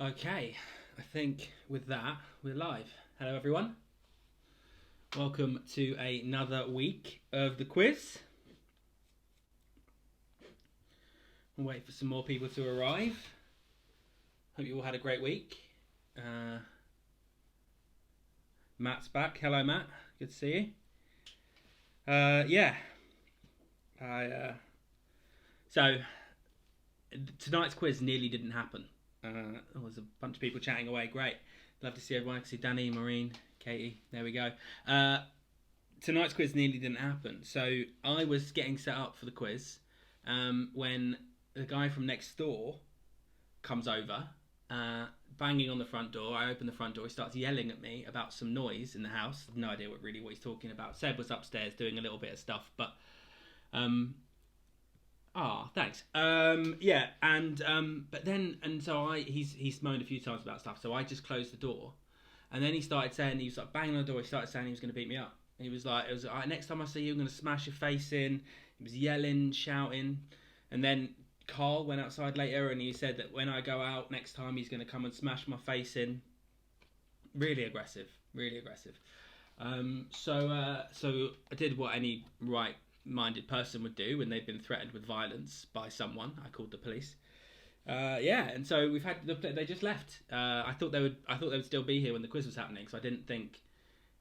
Okay, I think with that, we're live. Hello, everyone. Welcome to another week of the quiz. We'll wait for some more people to arrive. Hope you all had a great week. Matt's back. Hello, Matt. Good to see you. So, tonight's quiz nearly didn't happen. There was a bunch of people chatting away. Great. Love to see everyone. I can see Danny, Maureen, Katie. There we go. Tonight's quiz nearly didn't happen. So I was getting set up for the quiz when the guy from next door comes over, banging on the front door. I open the front door. He starts yelling at me about some noise in the house. No idea what he's talking about. Seb was upstairs doing a little bit of stuff, but... thanks. He's moaned a few times about stuff, so I just closed the door, and then he started saying, he was like banging on the door. He started saying he was going to beat me up. He was like, "It was next time I see you, I'm going to smash your face in." He was yelling, shouting, and then Carl went outside later, and he said that when I go out next time, he's going to come and smash my face in. Really aggressive, really aggressive. So I did what any right-minded person would do when they've been threatened with violence by someone. I called the police. And so they just left. I thought they would still be here when the quiz was happening, so I didn't think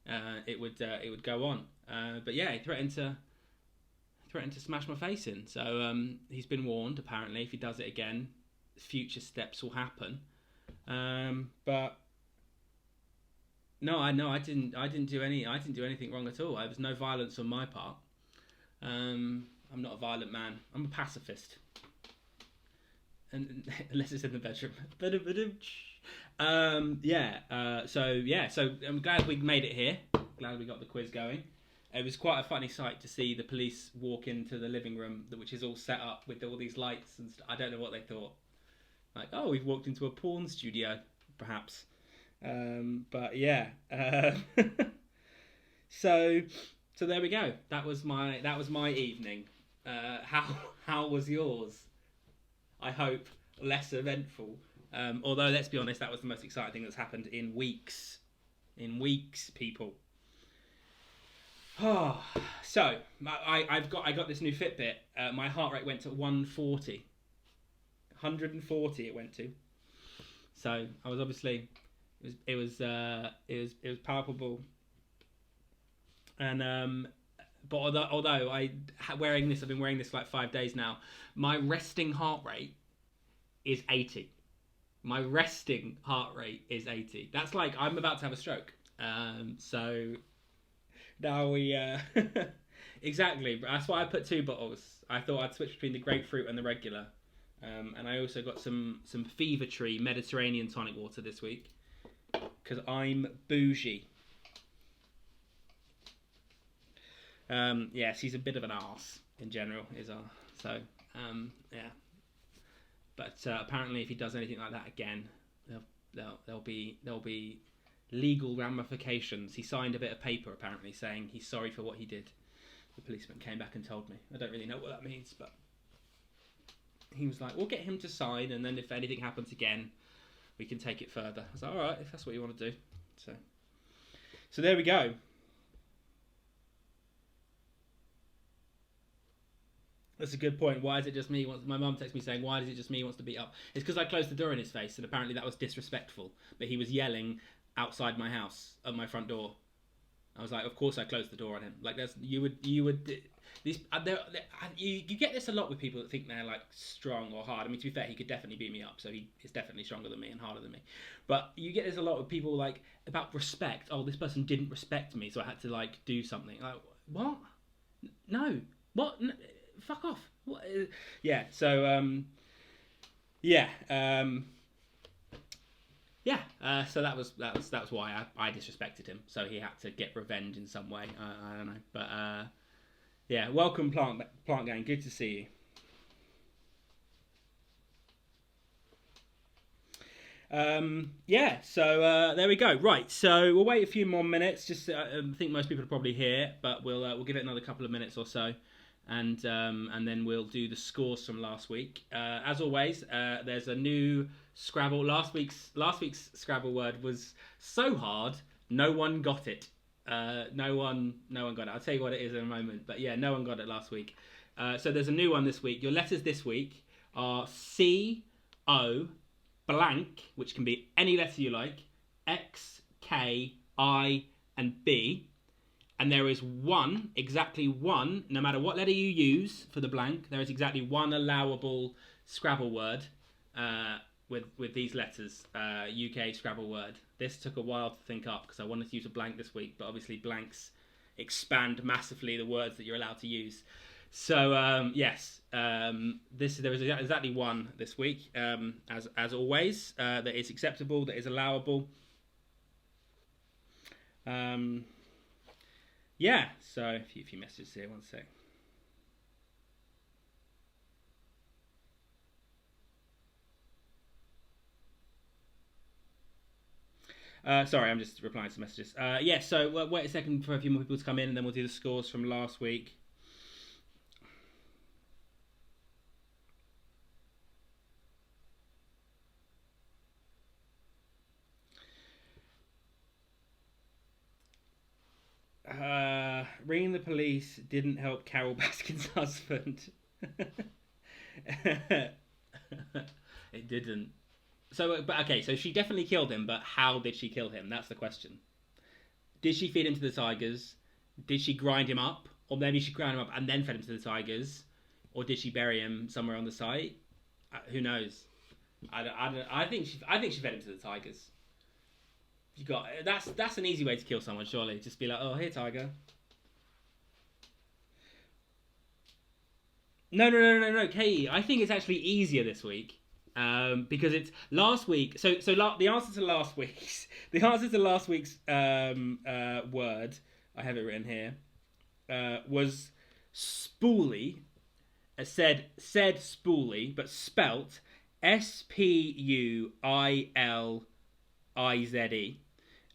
it would go on. But yeah, he threatened to smash my face in. So he's been warned. Apparently, if he does it again, future steps will happen. But no, I didn't do anything wrong at all. There was no violence on my part. I'm not a violent man. I'm a pacifist. And unless it's in the bedroom. So I'm glad we made it here. Glad we got the quiz going. It was quite a funny sight to see the police walk into the living room, which is all set up with all these lights and I don't know what they thought. Like, oh, we've walked into a porn studio, perhaps. But yeah. So there we go. That was my evening. How was yours? I hope less eventful. Although let's be honest, that was the most exciting thing that's happened in weeks. In weeks, people. So I got this new Fitbit. My heart rate went to 140. 140 it went to. So I was obviously it was palpable. And but although I've been wearing this for like 5 days now. My resting heart rate is 80. My resting heart rate is 80. That's like I'm about to have a stroke. So now we exactly. That's why I put 2 bottles. I thought I'd switch between the grapefruit and the regular. And I also got some Fever Tree Mediterranean tonic water this week because I'm bougie. Yes, he's a bit of an arse in general. But apparently, if he does anything like that again, there'll be legal ramifications. He signed a bit of paper apparently saying he's sorry for what he did. The policeman came back and told me. I don't really know what that means, but he was like, "We'll get him to sign, and then if anything happens again, we can take it further." I was like, "All right, if that's what you want to do." So there we go. That's a good point. Why is it just me? My mum texted me saying, "Why is it just me who wants to beat up?" It's because I closed the door in his face, and apparently that was disrespectful. But he was yelling outside my house at my front door. I was like, "Of course I closed the door on him." Like you get this a lot with people that think they're like strong or hard. I mean, to be fair, he could definitely beat me up, so he is definitely stronger than me and harder than me. But you get this a lot with people like about respect. Oh, this person didn't respect me, so I had to like do something. Like what? No, what? No. Fuck off. What? Yeah. So so that was why I disrespected him. So he had to get revenge in some way. I don't know, but yeah. Welcome, plant gang. Good to see you. So there we go. Right, so we'll wait a few more minutes. Just I think most people are probably here, but we'll give it another couple of minutes or so. And then we'll do the scores from last week. As always, there's a new Scrabble. Last week's Scrabble word was so hard, no one got it. No one got it. I'll tell you what it is in a moment. But yeah, no one got it last week. So there's a new one this week. Your letters this week are C, O, blank, which can be any letter you like, X, K, I, and B. And there is exactly one, no matter what letter you use for the blank, there is exactly one allowable Scrabble word with these letters, UK Scrabble word. This took a while to think up because I wanted to use a blank this week, but obviously blanks expand massively the words that you're allowed to use. So yes, there is exactly one this week, as always, that is acceptable, that is allowable. Yeah, so a few messages here, one sec. Sorry, I'm just replying to messages. Yeah, so wait a second for a few more people to come in, and then we'll do the scores from last week. Ringing the police didn't help Carol Baskin's husband. It didn't. So, but okay, so she definitely killed him, but how did she kill him? That's the question. Did she feed him to the tigers? Did she grind him up? Or maybe she ground him up and then fed him to the tigers? Or did she bury him somewhere on the site? Who knows? I think she fed him to the tigers. That's an easy way to kill someone, surely. Just be like, oh, here, tiger. No, Katie. I think it's actually easier this week, because it's last week. The answer to last week's word, I have it written here, was spoolie. Said spoolie, but spelt SPUILIZE.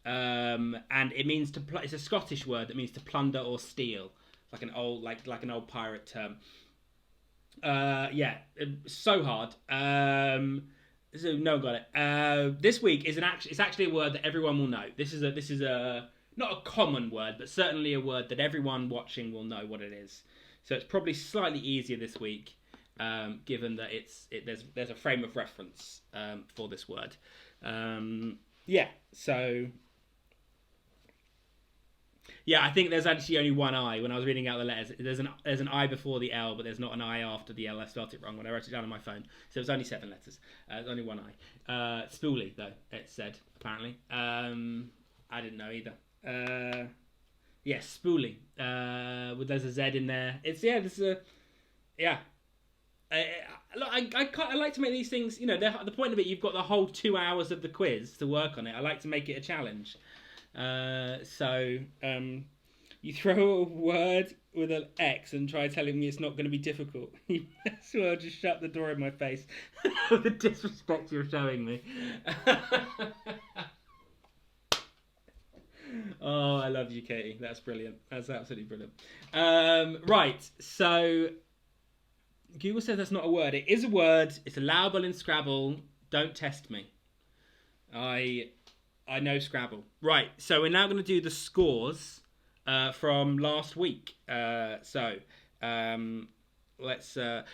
And it means to. It's a Scottish word that means to plunder or steal, like an old pirate term. Yeah, so hard. So no one got it. This week it's actually a word that everyone will know. This is a not a common word, but certainly a word that everyone watching will know what it is. So it's probably slightly easier this week, given that there's a frame of reference for this word. Yeah. So. Yeah, I think there's actually only one I. When I was reading out the letters, there's an I before the L, but there's not an I after the L. I spelled it wrong when I wrote it down on my phone. So it was only 7 letters. There's only one I. Spoolie, though, it said, apparently. I didn't know either. Yes, spoolie. There's a Z in there. This is a... Yeah. I like to make these things, the point of it, you've got the whole 2 hours of the quiz to work on it. I like to make it a challenge. You throw a word with an X and try telling me it's not going to be difficult. You may as well just shut the door in my face. The disrespect you're showing me. Oh, I love you, Katie. That's brilliant. That's absolutely brilliant. Right, so Google says that's not a word. It is a word. It's allowable in Scrabble. Don't test me. I know Scrabble. Right, so we're now going to do the scores from last week. Let's...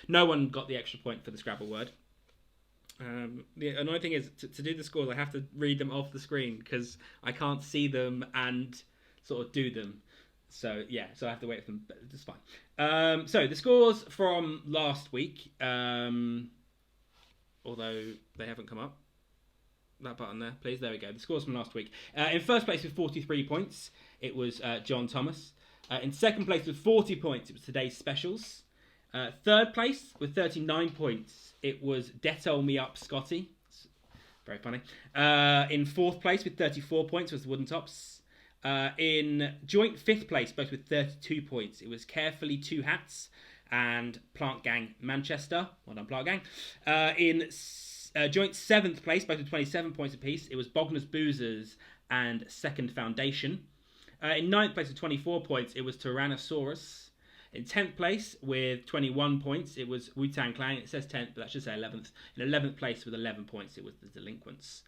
no one got the extra point for the Scrabble word. The annoying thing is, to do the scores, I have to read them off the screen because I can't see them and sort of do them. So, yeah, so I have to wait for them, but it's fine. So, the scores from last week, although they haven't come up. That button there, please. There we go. The scores from last week. In first place with 43 points, it was John Thomas. In second place with 40 points, it was Today's Specials. Third place with 39 points, it was Detto Me Up Scotty. It's very funny. In fourth place with 34 points was the Wooden Tops. In joint fifth place, both with 32 points, it was Carefully Two Hats and Plant Gang Manchester. Well done, Plant Gang. In joint seventh place, both with 27 points apiece, it was Bogner's Boozers and Second Foundation. In ninth place with 24 points, it was Tyrannosaurus. In 10th place with 21 points, it was Wu-Tang Clan. It says 10th, but that should say 11th. In 11th place with 11 points, it was the Delinquents.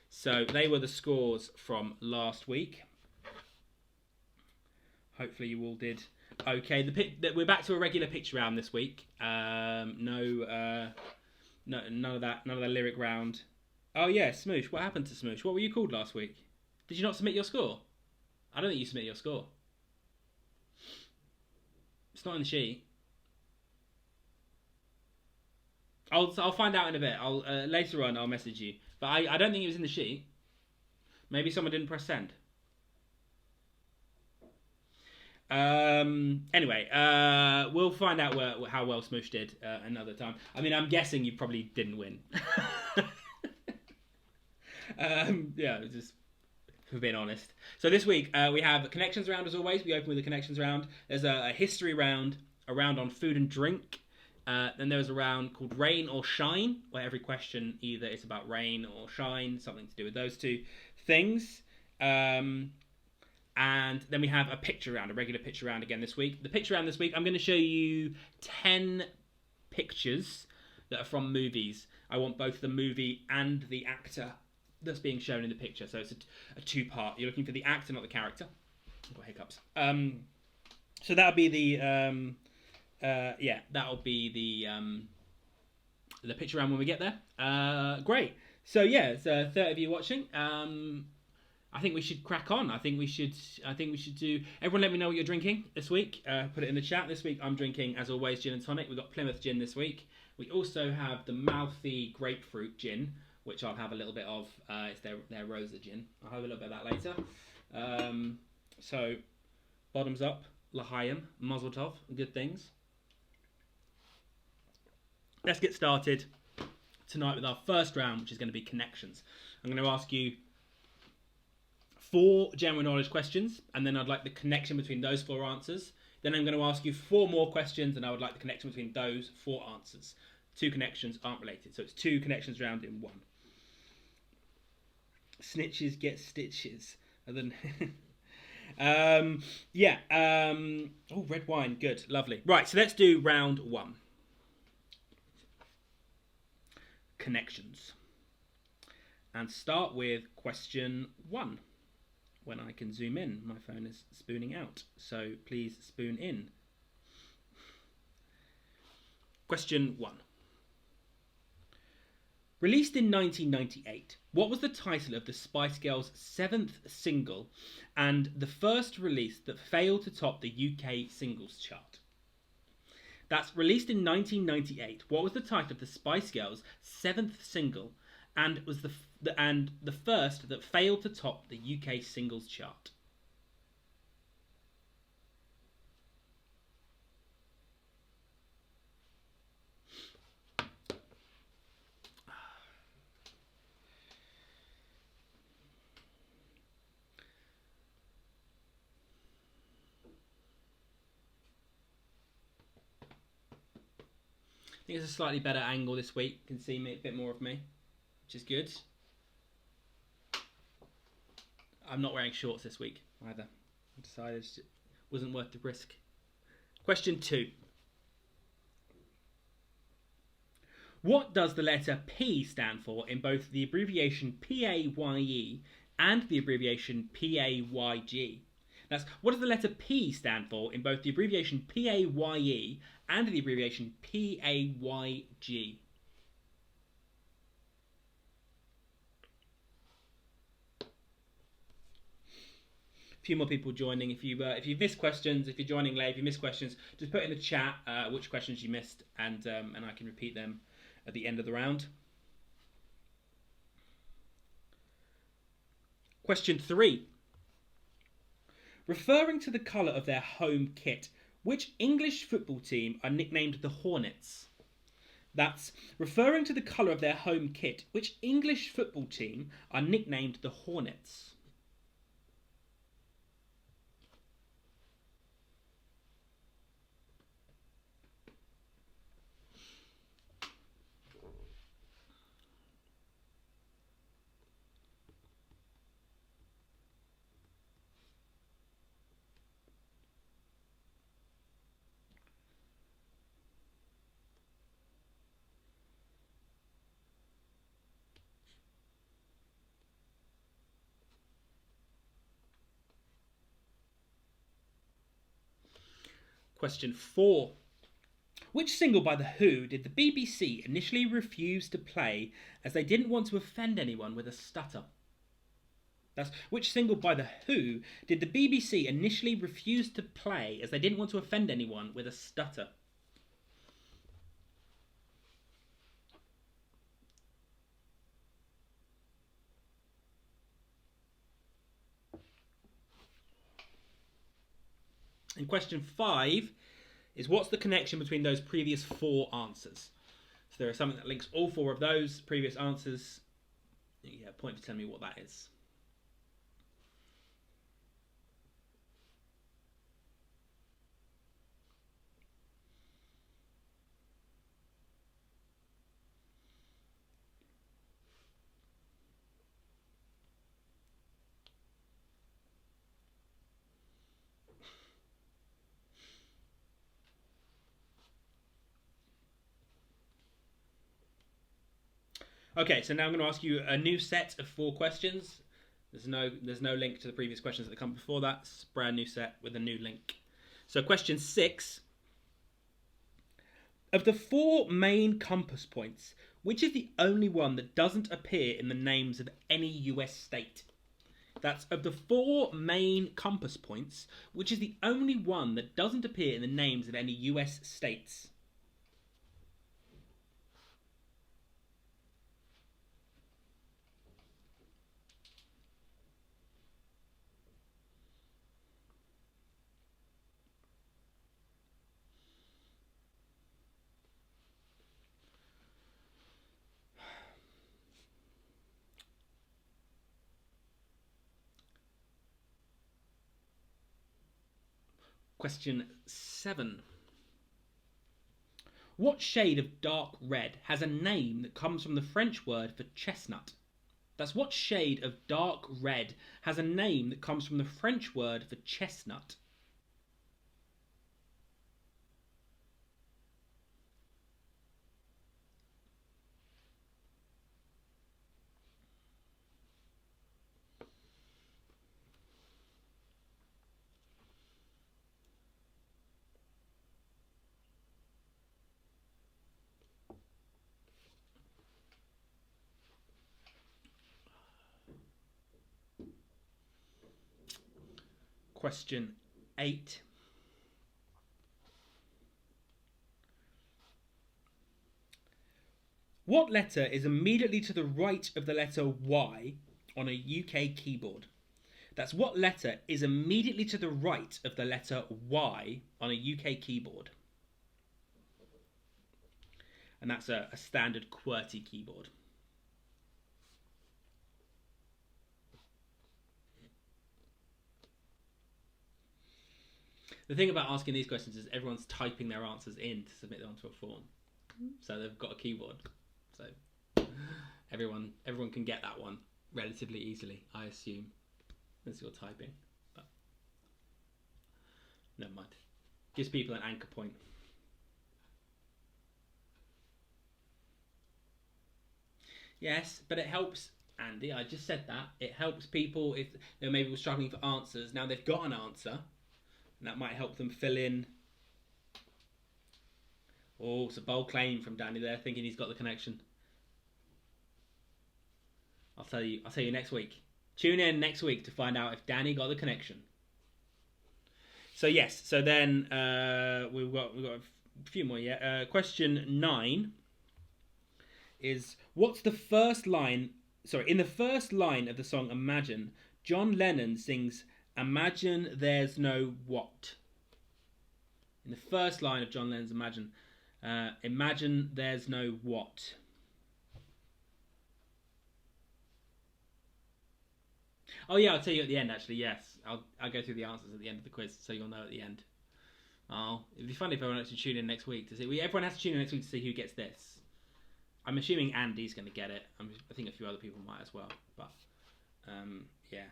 So they were the scores from last week. Hopefully you all did okay. We're back to a regular picture round this week. No, none of that lyric round. Oh yeah, Smoosh. What happened to Smoosh? What were you called last week? Did you not submit your score? I don't think you submitted your score. It's not in the sheet. I'll find out in a bit. Later on I'll message you. But I don't think it was in the sheet. Maybe someone didn't press send. Anyway, we'll find out how well Smoosh did another time. I mean, I'm guessing you probably didn't win. Yeah, just for being honest. So this week we have a connections round as always. We open with a connections round. There's a history round, a round on food and drink. Then there's a round called Rain or Shine, where every question either is about rain or shine, something to do with those two things. And then we have a picture round, a regular picture round again this week. The picture round this week, I'm going to show you 10 pictures that are from movies. I want both the movie and the actor that's being shown in the picture. So it's a two-part. You're looking for the actor, not the character. I've got hiccups. So that'll be the that'll be the picture round when we get there. Great. So yeah, it's 30 of you watching. I think we should crack on. I think we should do. Everyone, let me know what you're drinking this week. Put it in the chat. This week I'm drinking, as always, gin and tonic. We've got Plymouth gin this week. We also have the Mouthy grapefruit gin, which I'll have a little bit of. It's their Rosa gin. I'll have a little bit of that later. So, bottoms up, L'chaim, Mazel Tov, good things. Let's get started tonight with our first round, which is going to be connections. I'm going to ask you 4 general knowledge questions, and then I'd like the connection between those 4 answers. Then I'm going to ask you 4 more questions, and I would like the connection between those 4 answers. 2 connections aren't related, so it's 2 connections round in 1. Snitches get stitches. And then, oh, red wine, good, lovely. Right, so let's do round 1. Connections. And start with question 1. When I can zoom in, my phone is spooning out, so please spoon in. Question 1. Released in 1998, what was the title of the Spice Girls' 7th single and the first release that failed to top the UK singles chart? That's released in 1998. What was the title of the Spice Girls' 7th single and was the first that failed to top the UK singles chart? I think it's a slightly better angle this week. You can see me, a bit more of me, which is good. I'm not wearing shorts this week either. I decided it wasn't worth the risk. Question 2. What does the letter P stand for in both the abbreviation PAYE and the abbreviation PAYG? That's, what does the letter P stand for in both the abbreviation PAYE and the abbreviation PAYG? A few more people joining. If you missed questions, if you're joining late, if you missed questions, just put in the chat which questions you missed, and I can repeat them at the end of the round. Question 3. Referring to the colour of their home kit, which English football team are nicknamed the Hornets? That's referring to the colour of their home kit, which English football team are nicknamed the Hornets? Question 4. Which single by The Who did the BBC initially refuse to play as they didn't want to offend anyone with a stutter? That's which single by The Who did the BBC initially refuse to play as they didn't want to offend anyone with a stutter? And question 5 is what's the connection between those previous 4 answers? So there is something that links all 4 of those previous answers. Yeah, point for telling me what that is. Okay, so now I'm going to ask you a new set of 4 questions. There's no link to the previous questions that come before that. It's a brand new set with a new link. So question 6. Of the 4 main compass points, which is the only one that doesn't appear in the names of any US state? That's of the 4 main compass points, which is the only one that doesn't appear in the names of any US states? Question 7. What shade of dark red has a name that comes from the French word for chestnut? That's what shade of dark red has a name that comes from the French word for chestnut? Question 8. What letter is immediately to the right of the letter Y on a UK keyboard? That's what letter is immediately to the right of the letter Y on a UK keyboard? And that's a standard QWERTY keyboard. The thing about asking these questions is everyone's typing their answers in to submit them onto a form. So they've got a keyboard. So everyone can get that one relatively easily, I assume, as you're typing. But never mind. Gives people an anchor point. Yes, but it helps, Andy, I just said that. It helps people if they maybe were struggling for answers. Now they've got an answer. And that might help them fill in. Oh, it's a bold claim from Danny there, thinking he's got the connection. I'll tell you next week. Tune in next week to find out if Danny got the connection. So yes, so then we've got a few more. Yeah. Question 9 is what's the first line? Sorry, in the first line of the song "Imagine," John Lennon sings "Imagine there's no what." In the first line of John Lennon's "Imagine," imagine there's no what. Oh yeah, I'll tell you at the end. Actually, yes, I'll go through the answers at the end of the quiz, so you'll know at the end. Oh, it'd be funny if everyone actually tuned in next week to see. Everyone has to tune in next week to see who gets this. I'm assuming Andy's going to get it. I think a few other people might as well, but yeah.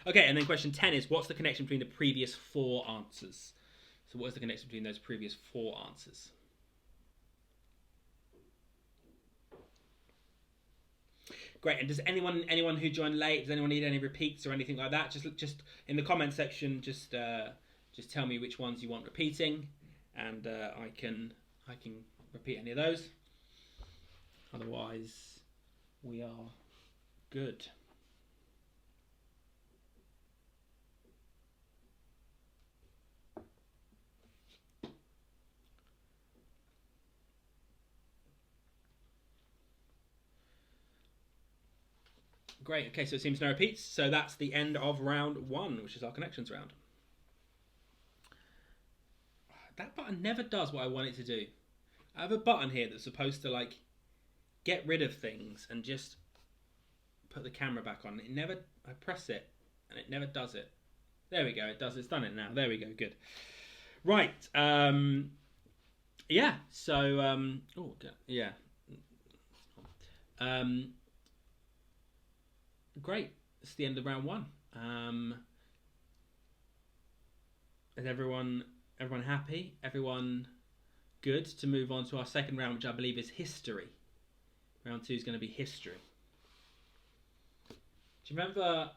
Okay, and then question 10 is, what's the connection between the previous 4 answers? So what is the connection between those previous 4 answers? Great. And does anyone who joined late, does anyone need any repeats or anything like that? Just in the comment section, just tell me which ones you want repeating, and I can repeat any of those. Otherwise, we are good. Great, okay, so it seems no repeats. So that's the end of round 1, which is our connections round. That button never does what I want it to do. I have a button here that's supposed to, like, get rid of things and just put the camera back on. I press it, and it never does it. There we go, it does. It's done it now. There we go, good. Right, yeah, so, yeah. Great. It's the end of round 1. Is everyone happy? Everyone good to move on to our second round, which I believe is history. Round 2 is going to be history. Do you remember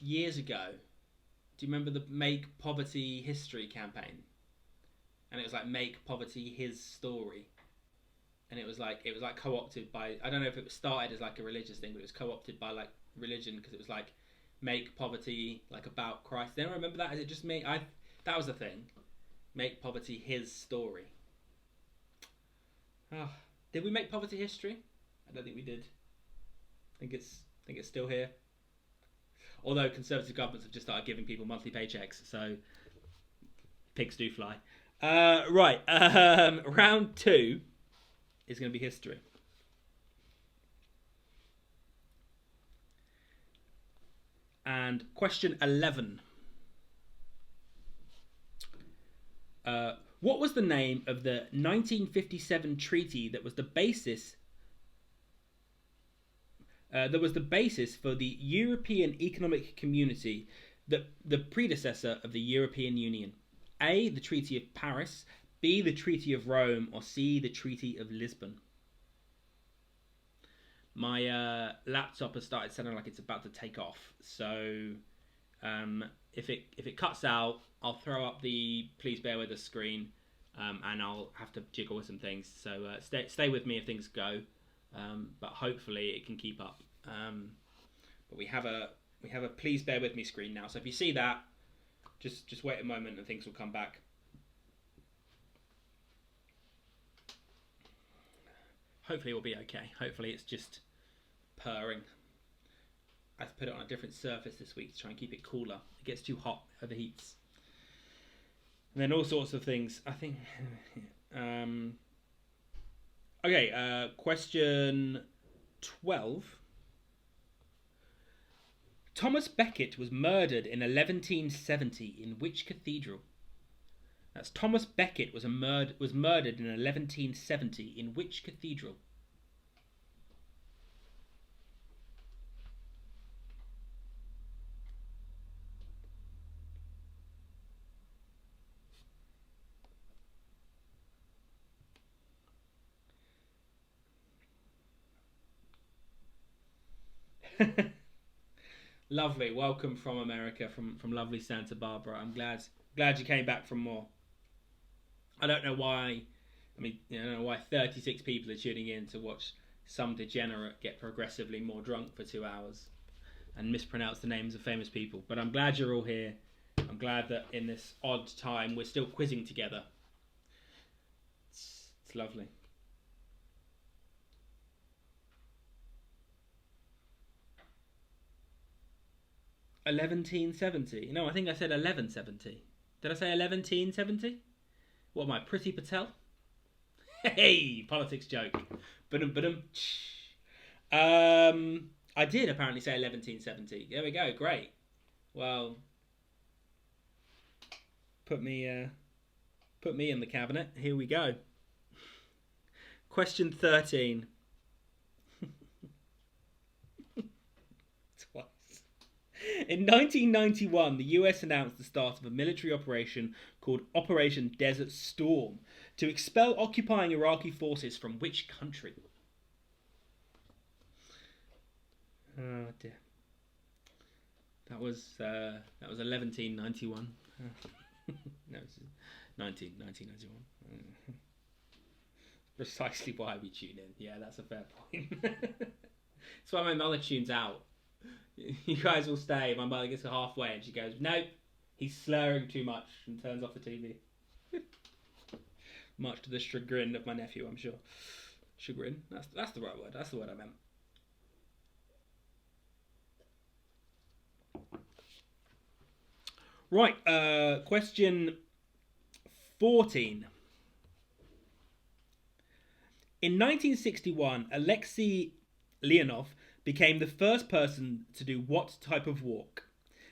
years ago? Do you remember the Make Poverty History campaign? And it was like Make Poverty His Story. And it was like co-opted by, I don't know if it was started as like a religious thing, but it was co-opted by like religion, because it was like make poverty like about Christ. Anyone remember that? Is it just me? That was the thing. Make poverty his story. Oh, did we make poverty history? I don't think we did. I think it's still here. Although conservative governments have just started giving people monthly paychecks, so pigs do fly. Right, round 2 is going to be history. And question 11. What was the name of the 1957 treaty that was the basis for the European Economic Community, the predecessor of the European Union? A, the Treaty of Paris, B, the Treaty of Rome, or C, the Treaty of Lisbon? My laptop has started sounding like it's about to take off, so if it cuts out, I'll throw up the please bear with us screen, and I'll have to jiggle with some things. So stay with me if things go, but hopefully it can keep up. But we have a please bear with me screen now. So if you see that, just wait a moment and things will come back. Hopefully it will be okay. Hopefully it's just purring. I have to put it on a different surface this week to try and keep it cooler. It gets too hot, overheats. And then all sorts of things. I think... okay, question 12. Thomas Becket was murdered in 1170 in which cathedral? That's Thomas Becket was murdered in 1170 in which cathedral? Lovely, welcome from America, from lovely Santa Barbara. I'm glad you came back from more. I don't know why. I mean, I don't know why 36 people are tuning in to watch some degenerate get progressively more drunk for 2 hours and mispronounce the names of famous people. But I'm glad you're all here. I'm glad that in this odd time we're still quizzing together. It's lovely. $11.70. No, I think I said 11.70. Did I say 11.70? What am I, Priti Patel? Hey, politics joke. Ba-dum. I did apparently say 11.70. There we go. Great. Well, put me in the cabinet. Here we go. Question 13. Twice. In 1991, the US announced the start of a military operation called Operation Desert Storm to expel occupying Iraqi forces from which country? Oh dear. That was 1191. No, it's 1991. Precisely why we tune in. Yeah, that's a fair point. That's why my mother tunes out. You guys will stay. My mother gets to halfway and she goes, "Nope, he's slurring too much," and turns off the TV. Much to the chagrin of my nephew, I'm sure. Chagrin? That's the right word. That's the word I meant. Right, question 14. In 1961, Alexei Leonov became the first person to do what type of walk?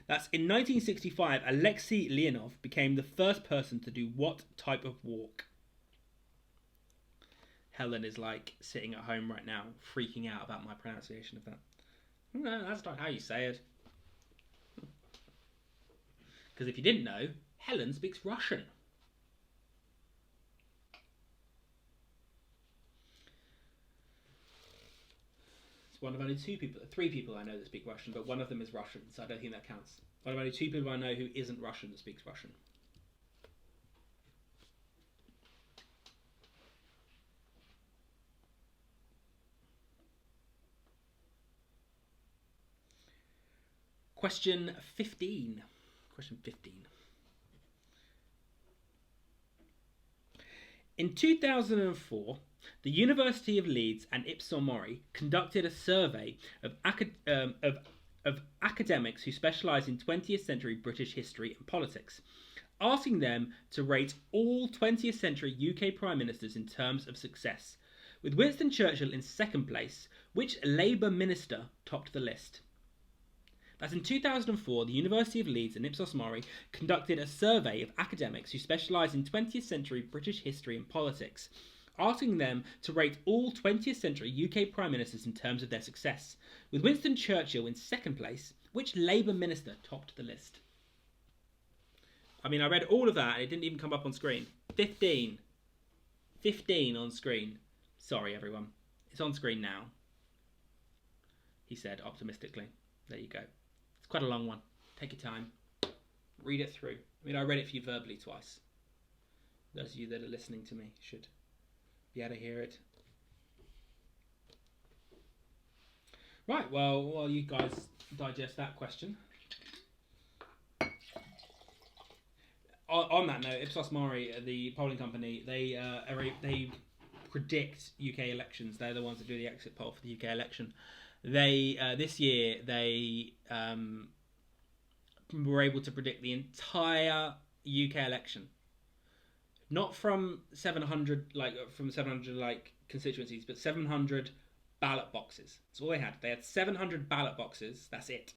That's in 1965, Alexei Leonov became the first person to do what type of walk? Helen is like sitting at home right now, freaking out about my pronunciation of that. No, that's not how you say it. Because if you didn't know, Helen speaks Russian. It's one of only three people I know that speak Russian, but one of them is Russian, so I don't think that counts. One of only 2 people I know who isn't Russian that speaks Russian. Question 15. In 2004, the University of Leeds and Ipsos Mori conducted a survey of academics who specialise in 20th century British history and politics, asking them to rate all 20th century UK Prime Ministers in terms of success. With Winston Churchill in second place, which Labour minister topped the list? That's in 2004, the University of Leeds and Ipsos Mori conducted a survey of academics who specialise in 20th century British history and politics, asking them to rate all 20th century UK Prime Ministers in terms of their success. With Winston Churchill in second place, which Labour minister topped the list? I mean, I read all of that and it didn't even come up on screen. 15 on screen. Sorry, everyone. It's on screen now, he said optimistically. There you go. It's quite a long one. Take your time. Read it through. I mean, I read it for you verbally twice. Those of you that are listening to me should be able to hear it. Right, well, while you guys digest that question. On that note, Ipsos Mori, the polling company, they predict UK elections. They're the ones that do the exit poll for the UK election. They this year they were able to predict the entire UK election, not from 700 constituencies, but 700 ballot boxes. That's all they had. They had 700 ballot boxes. That's it.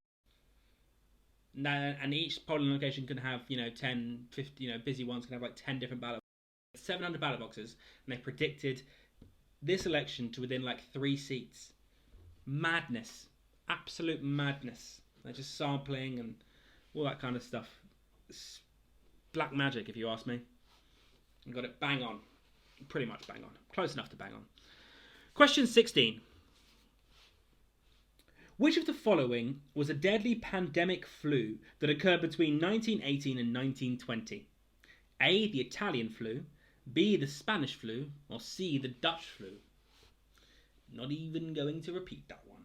And each polling location can have 10, 50. Busy ones can have like 10 different ballot. 700 ballot boxes, and they predicted this election to within like 3 seats. Madness, absolute madness. They're just sampling and all that kind of stuff. It's black magic, if you ask me. You got it bang on, pretty much bang on, close enough to bang on. Question 16. Which of the following was a deadly pandemic flu that occurred between 1918 and 1920? A, the Italian flu, B, the Spanish flu, or C, the Dutch flu? Not even going to repeat that one.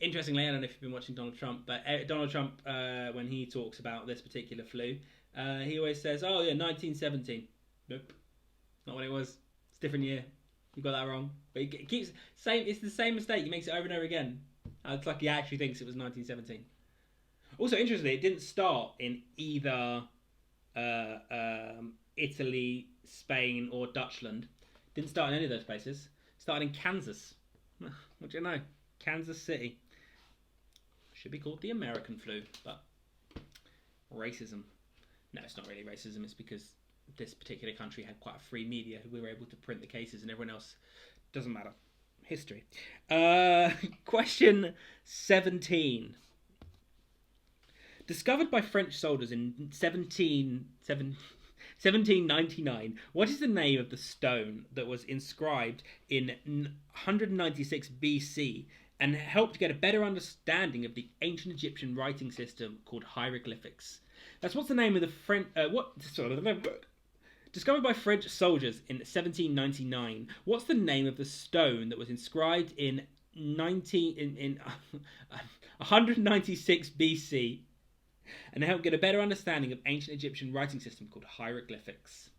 Interestingly, I don't know if you've been watching Donald Trump, but Donald Trump, when he talks about this particular flu, he always says, "Oh yeah, 1917." Nope, not what it was. It's a different year. You got that wrong. But he keeps saying it's the same mistake. He makes it over and over again. It's like he actually thinks it was 1917. Also, interestingly, it didn't start in either Italy, Spain, or Dutchland. Didn't start in any of those places. Started in Kansas. What do you know? Kansas City. Should be called the American flu, but racism. No, it's not really racism. It's because this particular country had quite a free media who were able to print the cases, and everyone else doesn't matter. History. Question 17. Discovered by French soldiers in 1799, what is the name of the stone that was inscribed in 196 BC and helped get a better understanding of the ancient Egyptian writing system called hieroglyphics. That's what's the name of the French. Discovered by French soldiers in 1799. What's the name of the stone that was inscribed in 196 BC and helped get a better understanding of ancient Egyptian writing system called hieroglyphics?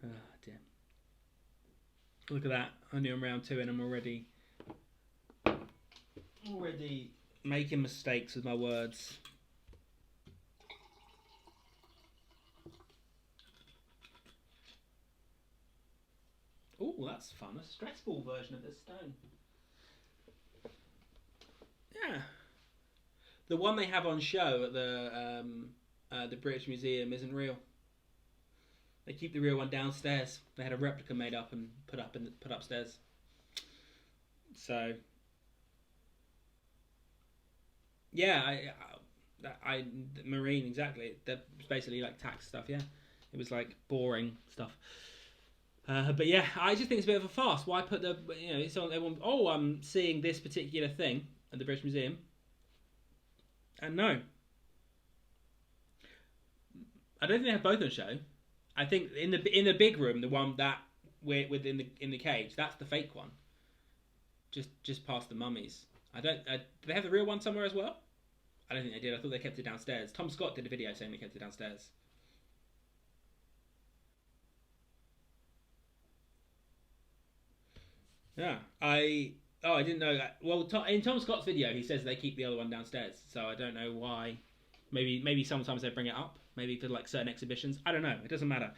Oh, dear. Look at that. Only on round 2 and I'm already making mistakes with my words. Oh, that's fun. A stress ball version of this stone. Yeah. The one they have on show at the British Museum isn't real. They keep the real one downstairs. They had a replica made up and put upstairs. So, yeah, I marine, exactly. They're basically like tax stuff. Yeah, it was like boring stuff. But yeah, I just think it's a bit of a farce. Why put it's on everyone? Oh, I'm seeing this particular thing at the British Museum, and no, I don't think they have both on show. I think in the big room, the one that we're within in the cage, that's the fake one. Just past the mummies. Do they have the real one somewhere as well? I don't think they did. I thought they kept it downstairs. Tom Scott did a video saying they kept it downstairs. Yeah, I didn't know that. Well, in Tom Scott's video, he says they keep the other one downstairs. So I don't know why. Maybe sometimes they bring it up. Maybe for like certain exhibitions. I don't know. It doesn't matter.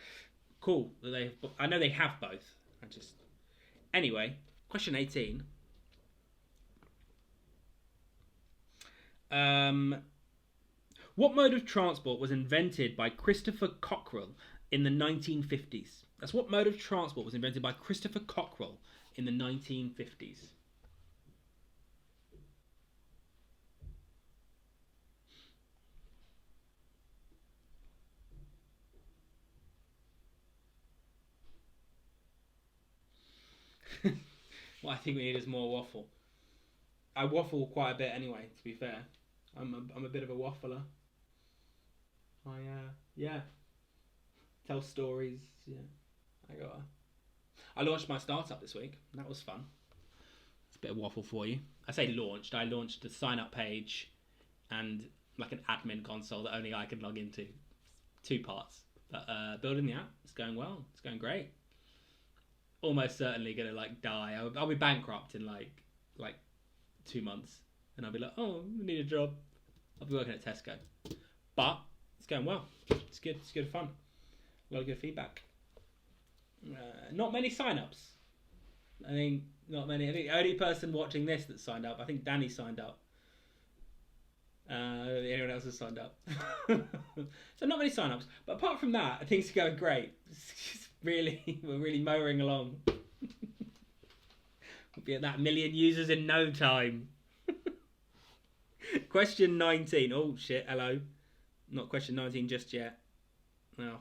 Cool. I know they have both. Anyway, question 18. What mode of transport was invented by Christopher Cockerell in the 1950s? That's what mode of transport was invented by Christopher Cockerell in the 1950s. What I think we need is more waffle. I waffle quite a bit anyway, to be fair. I'm a bit of a waffler. Yeah. Tell stories, yeah. I launched my startup this week. That was fun. It's a bit of waffle for you. I say launched. I launched a sign-up page and like an admin console that only I could log into. 2 parts. But building the app, it's going well. It's going great. Almost certainly gonna like die. I'll be bankrupt in like 2 months, and I'll be like, oh, I need a job. I'll be working at Tesco. But it's going well. It's good. It's good fun. A lot of good feedback. Not many sign-ups. I think not many. I think the only person watching this that signed up, I think Danny signed up. Anyone else has signed up. So not many sign-ups. But apart from that, things are going great. We're really mowing along. We'll be at that 1 million users in no time. Question 19. Oh shit, hello. Not question 19 just yet. No.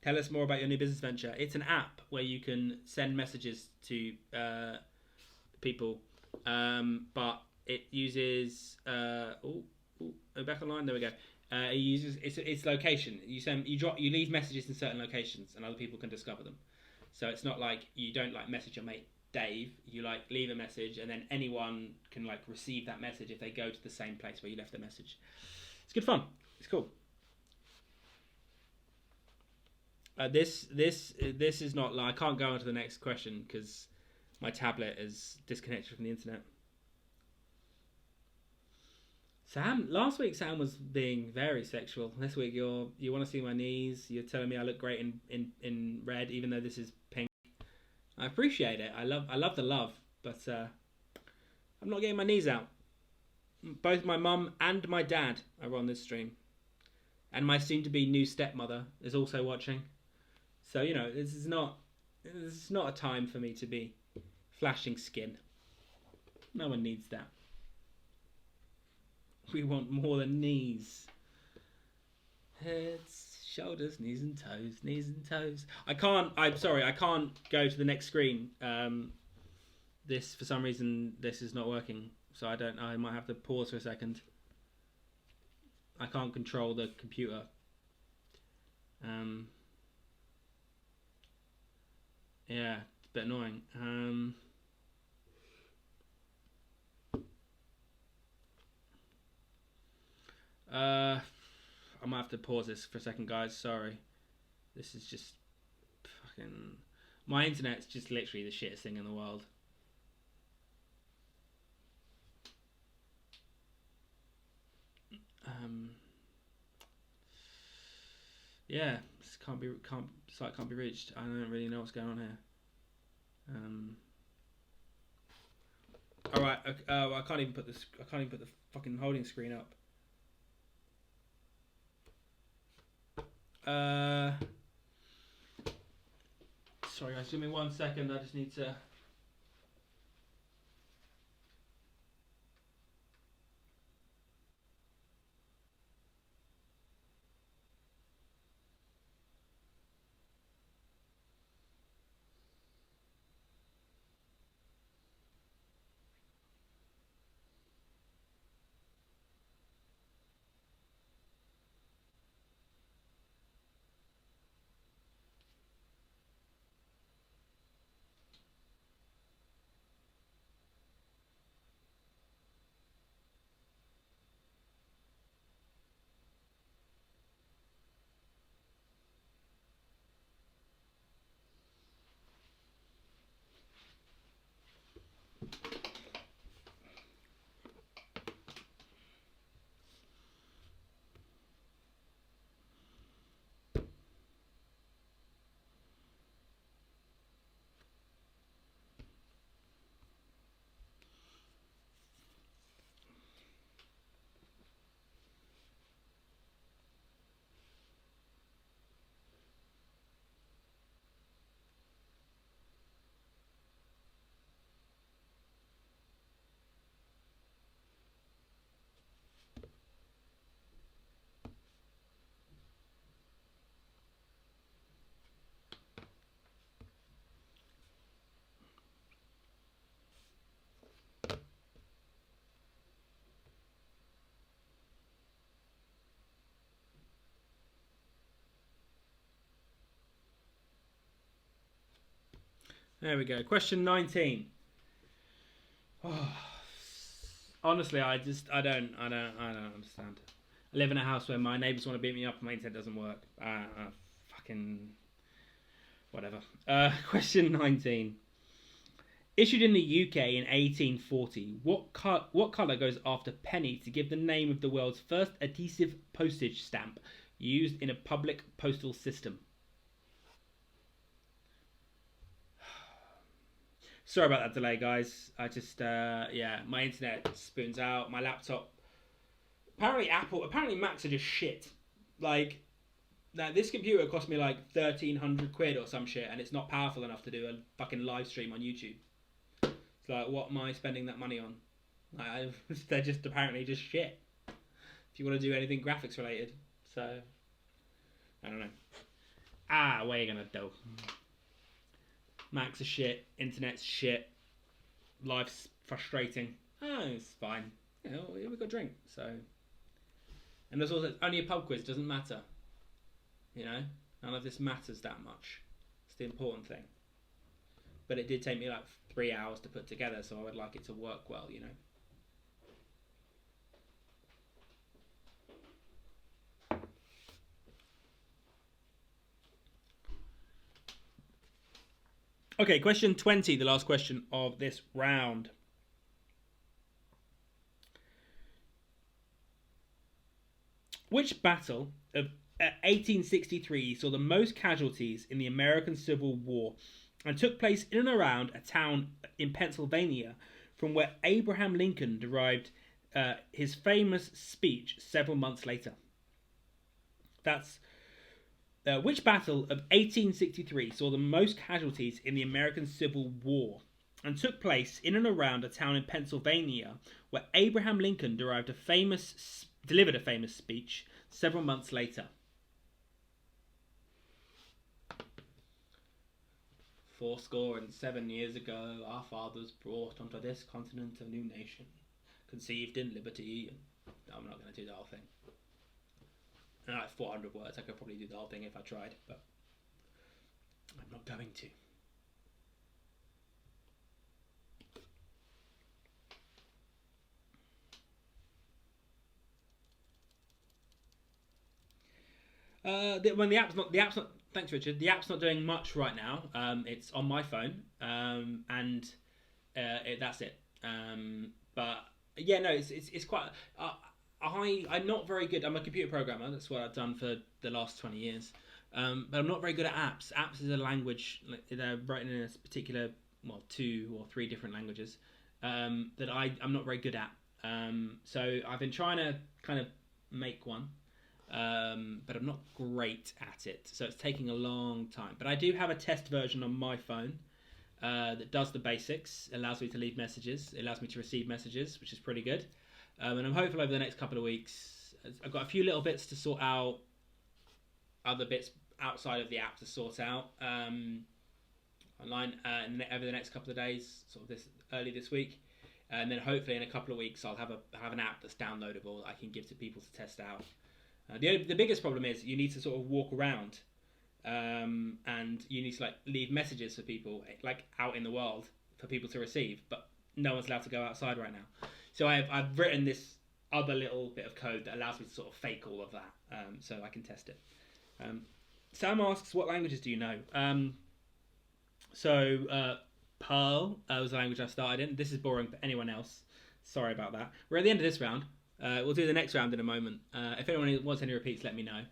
Tell us more about your new business venture. It's an app where you can send messages to people, but it uses. Back online. There we go. It uses its location. You leave messages in certain locations, and other people can discover them. So it's not like you don't like message your mate Dave. You like leave a message, and then anyone can like receive that message if they go to the same place where you left the message. It's good fun. It's cool. This is not like I can't go on to the next question because my tablet is disconnected from the internet. Last week Sam was being very sexual. This week you want to see my knees. You're telling me I look great in red, even though this is pink. I appreciate it. I love the love, but I'm not getting my knees out. Both my mum and my dad are on this stream, and my soon-to-be new stepmother is also watching. So this is not a time for me to be flashing skin. No one needs that. We want more than knees. Heads, shoulders, knees and toes, knees and toes. I'm sorry, I can't go to the next screen. This, for some reason, this is not working. So I might have to pause for a second. I can't control the computer. Yeah, it's a bit annoying. I might have to pause this for a second, guys. Sorry. This is just fucking... My internet's just literally the shittest thing in the world. Yeah, this site can't be reached. I don't really know what's going on here. All right. I can't even put this. I can't even put the fucking holding screen up. Sorry guys, give me 1 second. I just need to. There we go. Question 19. Oh, honestly, I don't understand. I live in a house where my neighbours want to beat me up and my internet doesn't work. Fucking whatever. Question 19. Issued in the UK in 1840, what colour goes after penny to give the name of the world's first adhesive postage stamp used in a public postal system? Sorry about that delay, guys. I just, yeah, my internet spoons out. My laptop. Apparently Macs are just shit. Like, now this computer cost me like 1,300 quid or some shit, and it's not powerful enough to do a fucking live stream on YouTube. It's like, what am I spending that money on? Like, they're just apparently just shit. If you want to do anything graphics related, so I don't know. What are you gonna do? Macs are shit, internet's shit, life's frustrating. It's fine. You know, we've got a drink, so. And there's also only a pub quiz, doesn't matter. You know, none of this matters that much. It's the important thing. But it did take me like 3 hours to put together, so I would like it to work well, you know. Okay, question 20, the last question of this round. Which battle of 1863 saw the most casualties in the American Civil War and took place in and around a town in Pennsylvania from where Abraham Lincoln derived his famous speech several months later? That's... which battle of 1863 saw the most casualties in the American Civil War and took place in and around a town in Pennsylvania where Abraham Lincoln delivered a famous speech several months later? "407 years ago, our fathers brought onto this continent a new nation, conceived in liberty." And I'm not going to do the whole thing. And like 400 words, I could probably do the whole thing if I tried, but I'm not going to. The app's not. Thanks, Richard. The app's not doing much right now. It's on my phone, and that's it. But yeah, no, it's quite. I'm not very good. I'm a computer programmer. That's what I've done for the last 20 years. But I'm not very good at apps. Apps is a language. They're written in a particular, 2 or 3 different languages that I'm not very good at. So I've been trying to kind of make one. But I'm not great at it, so it's taking a long time. But I do have a test version on my phone that does the basics. It allows me to leave messages. It allows me to receive messages, which is pretty good. And I'm hopeful over the next couple of weeks. I've got a few little bits to sort out, other bits outside of the app to sort out online over the next couple of days, sort of early this week. And then hopefully in a couple of weeks I'll have an app that's downloadable that I can give to people to test out. The biggest problem is you need to sort of walk around, and you need to leave messages for people out in the world for people to receive, but no one's allowed to go outside right now. So I've written this other little bit of code that allows me to sort of fake all of that, so I can test it. Sam asks, what languages do you know? Perl was the language I started in. This is boring for anyone else. Sorry about that. We're at the end of this round. We'll do the next round in a moment. If anyone wants any repeats, let me know.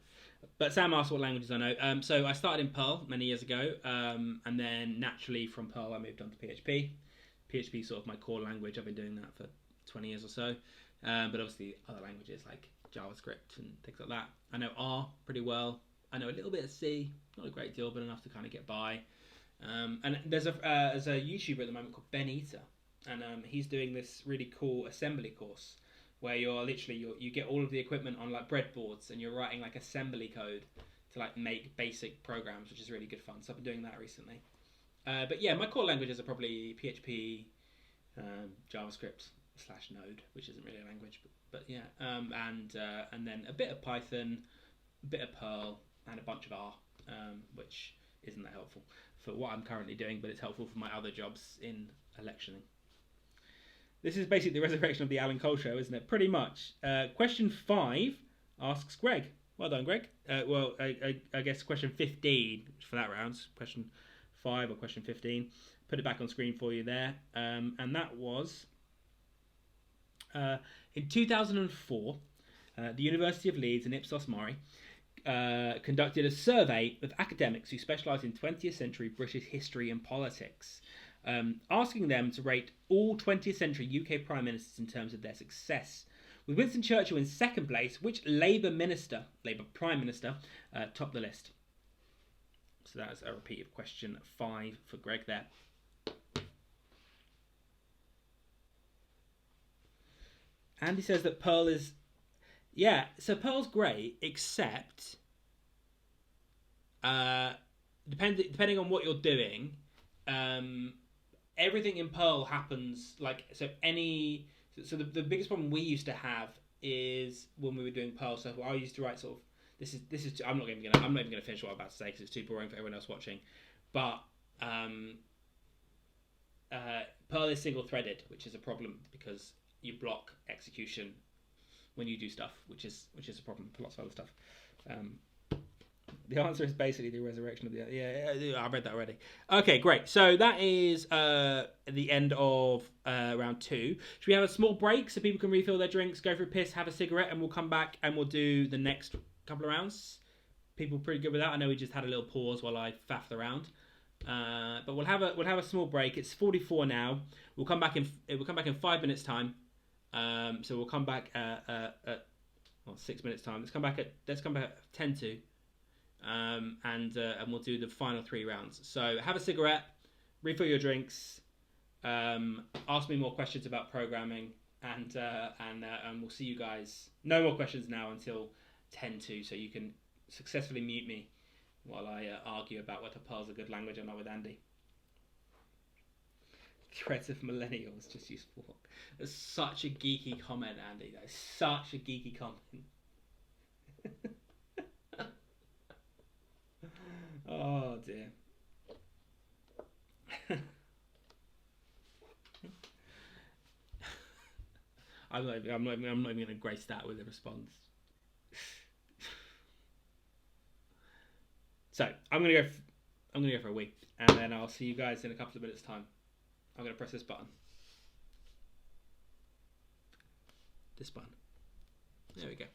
But Sam asked what languages I know. So I started in Perl many years ago, and then naturally from Perl I moved on to PHP. PHP is sort of my core language. I've been doing that for 20 years or so. But obviously other languages like JavaScript and things like that. I know R pretty well. I know a little bit of C, not a great deal, but enough to kind of get by. And there's a YouTuber at the moment called Ben Eater, and he's doing this really cool assembly course, where you get all of the equipment on breadboards, and you're writing assembly code to make basic programs, which is really good fun. So I've been doing that recently. But yeah, my core languages are probably PHP, JavaScript / Node, which isn't really a language, but yeah, and then a bit of Python, a bit of Perl, and a bunch of R, which isn't that helpful for what I'm currently doing, but it's helpful for my other jobs in electioning. This is basically the resurrection of the Alan Cole show, isn't it? Pretty much. Question 5 asks Greg. Well done, Greg. I guess question 15 for that round. Question 5 or question 15. Put it back on screen for you there. And that was in 2004, the University of Leeds in Ipsos Mori conducted a survey of academics who specialise in 20th century British history and politics, asking them to rate all 20th century UK Prime Ministers in terms of their success. With Winston Churchill in second place, which Labour Prime Minister topped the list? So that's a repeat of question 5 for Greg there. Andy says that Perl is... Yeah, so Perl's great, except depending on what you're doing, everything in Perl happens So the biggest problem we used to have is when we were doing Perl. So I used to write sort of this is I'm not even gonna finish what I'm about to say because it's too boring for everyone else watching. But Perl is single threaded, which is a problem because you block execution when you do stuff, which is a problem for lots of other stuff. The answer is basically the resurrection of the... Yeah, I read that already. Okay, great. So that is the end of round 2. Should we have a small break so people can refill their drinks, go for a piss, have a cigarette, and we'll come back and we'll do the next couple of rounds? People pretty good with that? I know we just had a little pause while I faffed around. But we'll have a small break. It's 44 now. We'll come back in 5 minutes time. So we'll come back at 6 minutes time. Let's come back at 10 to. And we'll do the final 3 rounds. So have a cigarette, refill your drinks, ask me more questions about programming, and we'll see you guys. No more questions now until 10 to, so you can successfully mute me while I argue about whether Perl's a good language or not with Andy. Threads of millennials just use fork. That's such a geeky comment, Andy. That's such a geeky comment. Oh dear. I'm not even going to grace that with a response. So I'm going to go for a wee, and then I'll see you guys in a couple of minutes' time. I'm going to press this button. This button. There we go.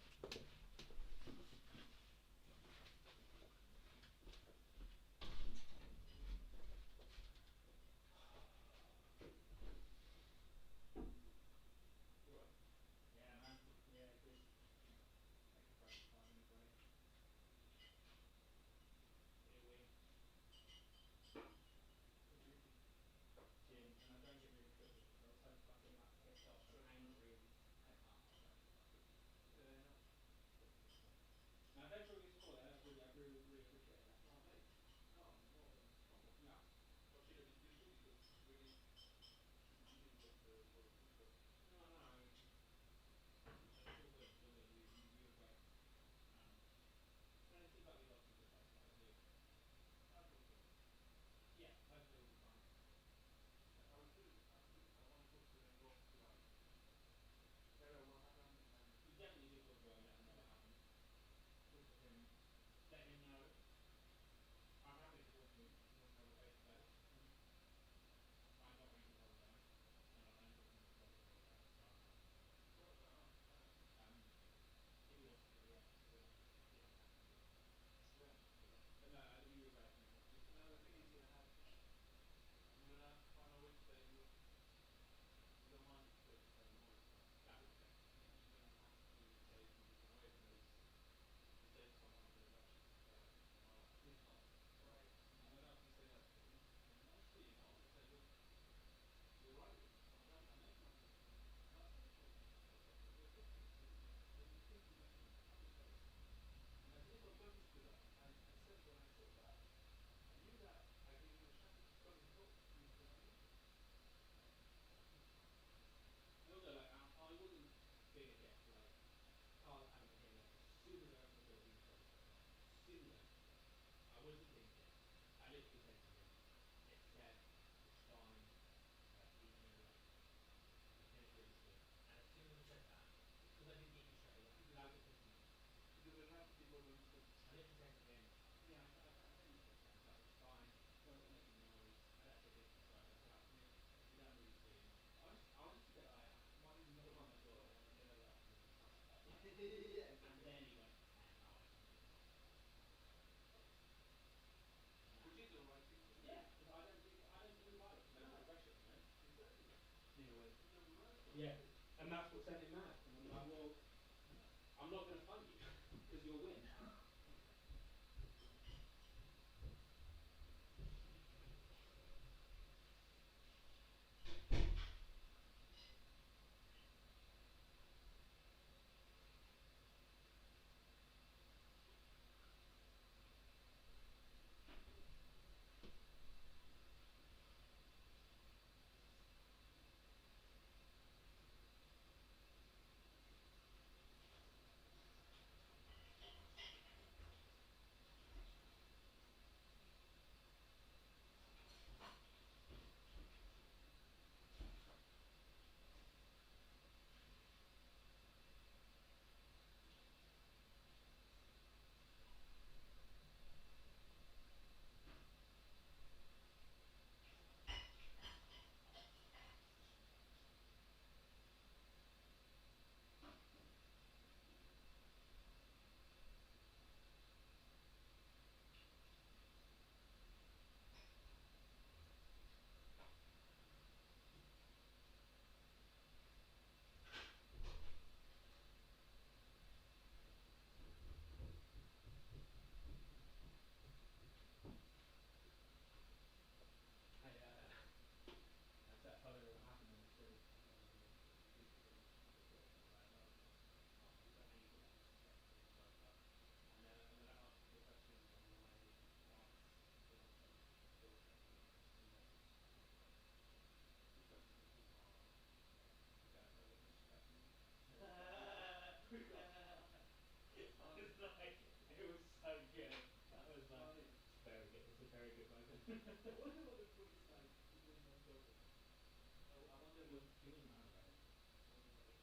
very good bloke. I wonder what this guy even does. I wonder what he wasn't around about it. I wonder what he does.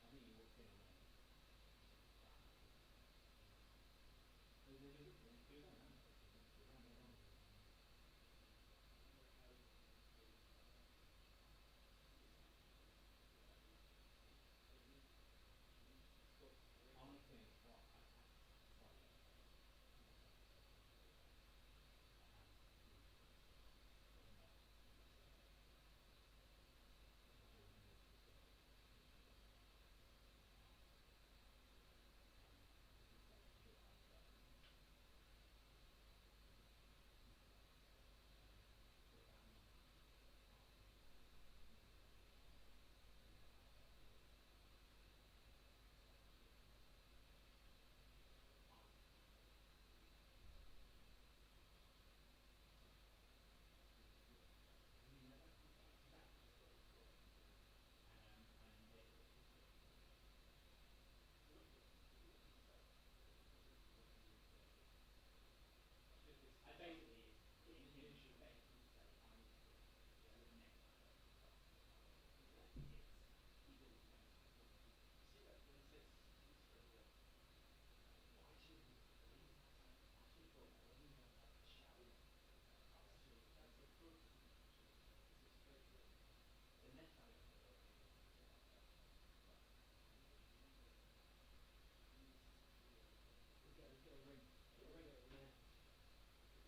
I think he walked in and went. It was a good thing. He was around. He was around there. Honestly, what I slightly upset. I basically, in should basically say, I need to do yeah, the next time I go to he's always going to you see that when he says straight away. Well, actually, I actually thought that when he was like shouting, actually that's the first thing he says straight away. The next time I go to the doctor, he goes, let's get a ring. Get a ring.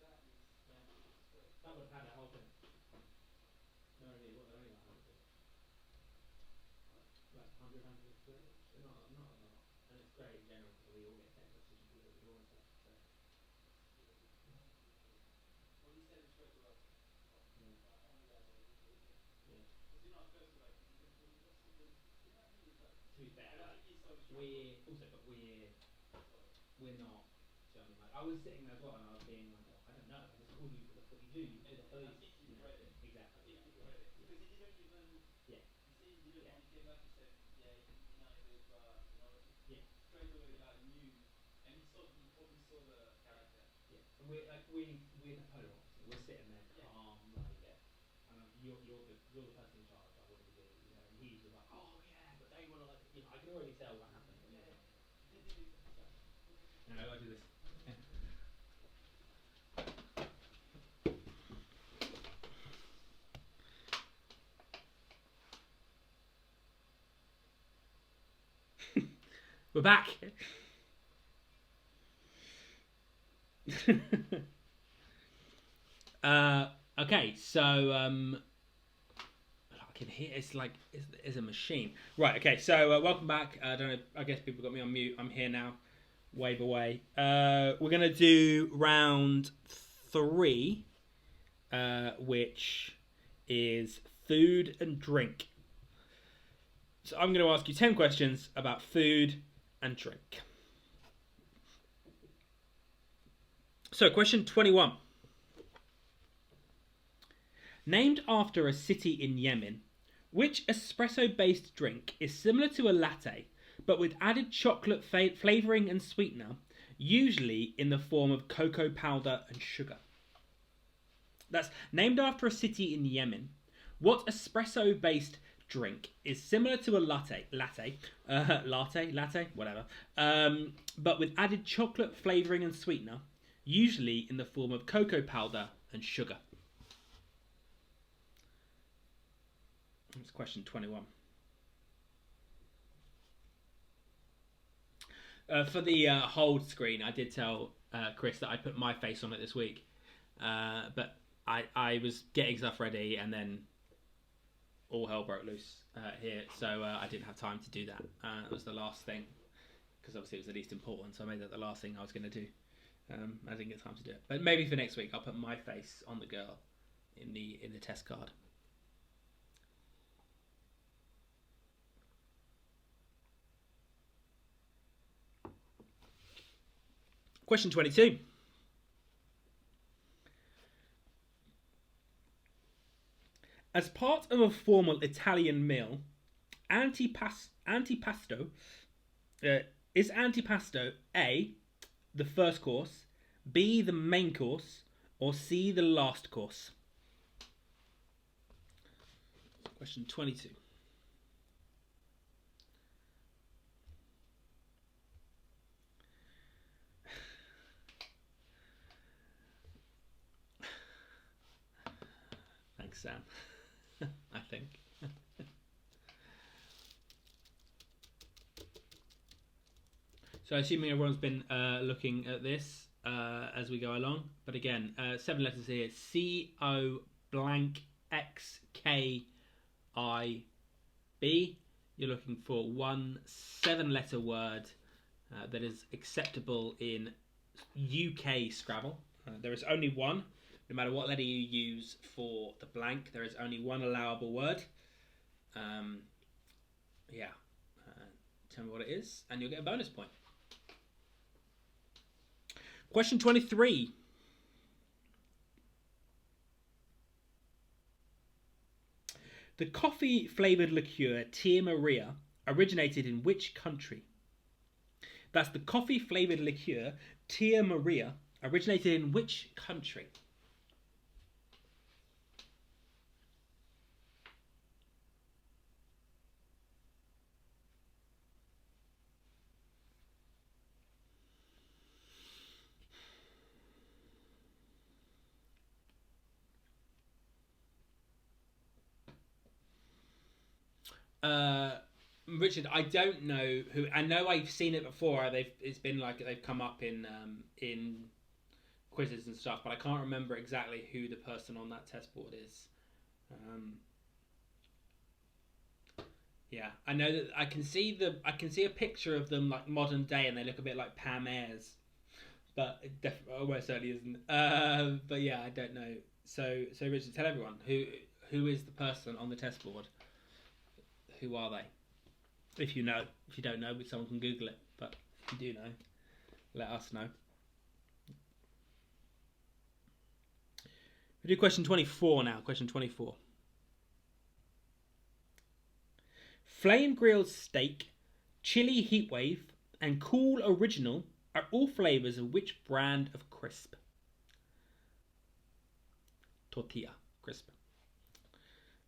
Yeah. That is straight. That would have had a whole thing. No idea what they're only like 100 quid. Like 100, 100 quid. Not a lot. And it's great in general because we all get text messages from people that we all want to. So. Well, he said it straight away. Yeah. Yeah. Because you know, at first you're like, what's he doing? You know what I mean? It's like, to be fair, like, we're also, but we're not. Do you know what I mean? Like, I was sitting there as well, and I was being like, oh, I don't know. I just called you. That's what you do. You call the police. I think you read it. Exactly. I think you read it because he didn't even. Yeah. You see, he didn't. Yeah. When he came back, he said, yeah, United, you know, yeah. Straight away the guy knew, and he saw. He probably saw the character. Yeah. And we're the polar opposite. We're sitting there calm, like, yeah. And you're the person in charge. Like, what do we do? You know, and he's just like, oh yeah, but they were like, you know, I can already tell what happened. And yeah. No, I do this. We're back. Okay, so I can hear it's like it's a machine. Right. Okay. So welcome back. I don't know. I guess people got me on mute. I'm here now. Wave away. We're gonna do round 3, which is food and drink. So I'm going to ask you 10 questions about food and drink. So, question 21. Named after a city in Yemen, which espresso-based drink is similar to a latte, but with added chocolate flavouring and sweetener, usually in the form of cocoa powder and sugar? That's named after a city in Yemen. What espresso-based drink is similar to a latte, whatever, but with added chocolate flavouring and sweetener, usually in the form of cocoa powder and sugar? That's question 21. For the hold screen, I did tell Chris that I put my face on it this week, but I was getting stuff ready and then all hell broke loose here, so I didn't have time to do that. It was the last thing, because obviously it was the least important, so I made that the last thing I was going to do. I didn't get time to do it, but maybe for next week I'll put my face on the girl in the test card. Question 22. As part of a formal Italian meal, antipasto is antipasto A, the first course, B, the main course, Or C, the last course? Question 22. Thanks, Sam. I think. So assuming everyone's been looking at this as we go along. But again, 7 letters here. C-O blank X-K-I-B. You're looking for one 7-letter word that is acceptable in UK Scrabble. There is only one. No matter what letter you use for the blank, there is only one allowable word. Yeah. Tell me what it is, and you'll get a bonus point. Question 23. The coffee-flavoured liqueur Tia Maria originated in which country? That's the coffee-flavoured liqueur Tia Maria originated in which country? Richard, I don't know who. I know I've seen it before. It's been like they've come up in quizzes and stuff, but I can't remember exactly who the person on that test board is. Yeah, I know that I can see a picture of them like modern day, and they look a bit like Pam Ayres, but it almost certainly isn't. But yeah, I don't know. So Richard, tell everyone who is the person on the test board. Who are they? If you know. If you don't know, someone can Google it. But if you do know, let us know. We do question 24 now. Question 24. Flame grilled steak, chili heatwave, and cool original are all flavours of which brand of crisp? Tortilla crisp.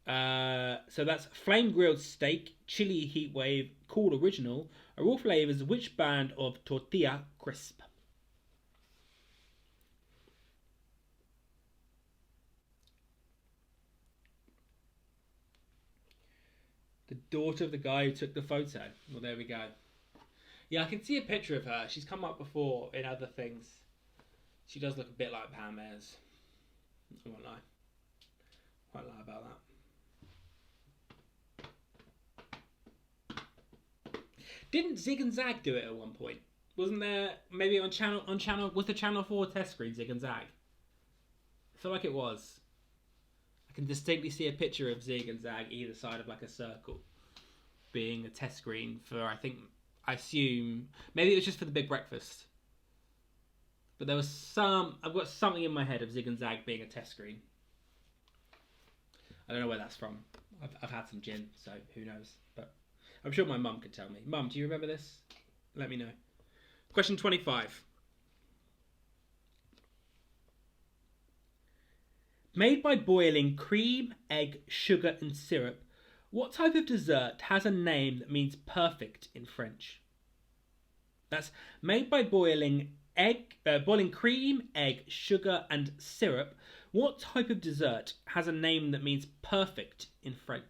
So that's flame grilled steak, chili heatwave, cool original are all flavours of which brand of tortilla crisp? The daughter of the guy who took the photo. Well, there we go. Yeah, I can see a picture of her. She's come up before in other things. She does look a bit like Pam Ayres. I won't lie. I won't lie about that. Didn't Zig and Zag do it at one point? Wasn't there maybe on channel was the Channel 4 test screen Zig and Zag? I feel like it was. I can distinctly see a picture of Zig and Zag either side of like a circle being a test screen for I assume maybe it was just for the Big Breakfast. But there was I've got something in my head of Zig and Zag being a test screen. I don't know where that's from. I've had some gin, so who knows, but I'm sure my mum could tell me. Mum, do you remember this? Let me know. Question 25. Made by boiling cream, egg, sugar and syrup, what type of dessert has a name that means perfect in French? That's made by boiling cream, egg, sugar and syrup. What type of dessert has a name that means perfect in French?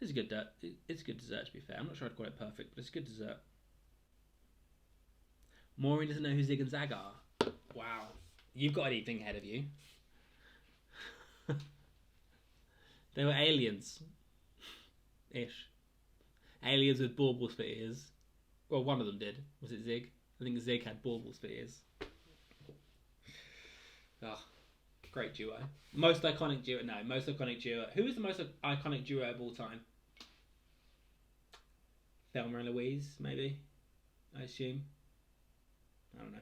It's a good dessert, to be fair. I'm not sure I'd call it perfect, but it's a good dessert. Maureen doesn't know who Zig and Zag are. Wow. You've got anything ahead of you. They were aliens. Ish. Aliens with baubles for ears. Well, one of them did. Was it Zig? I think Zig had baubles for ears. Oh, great duo. Most iconic duo. No, most iconic duo. Who is the most iconic duo of all time? Thelma and Louise, maybe? I assume. I don't know.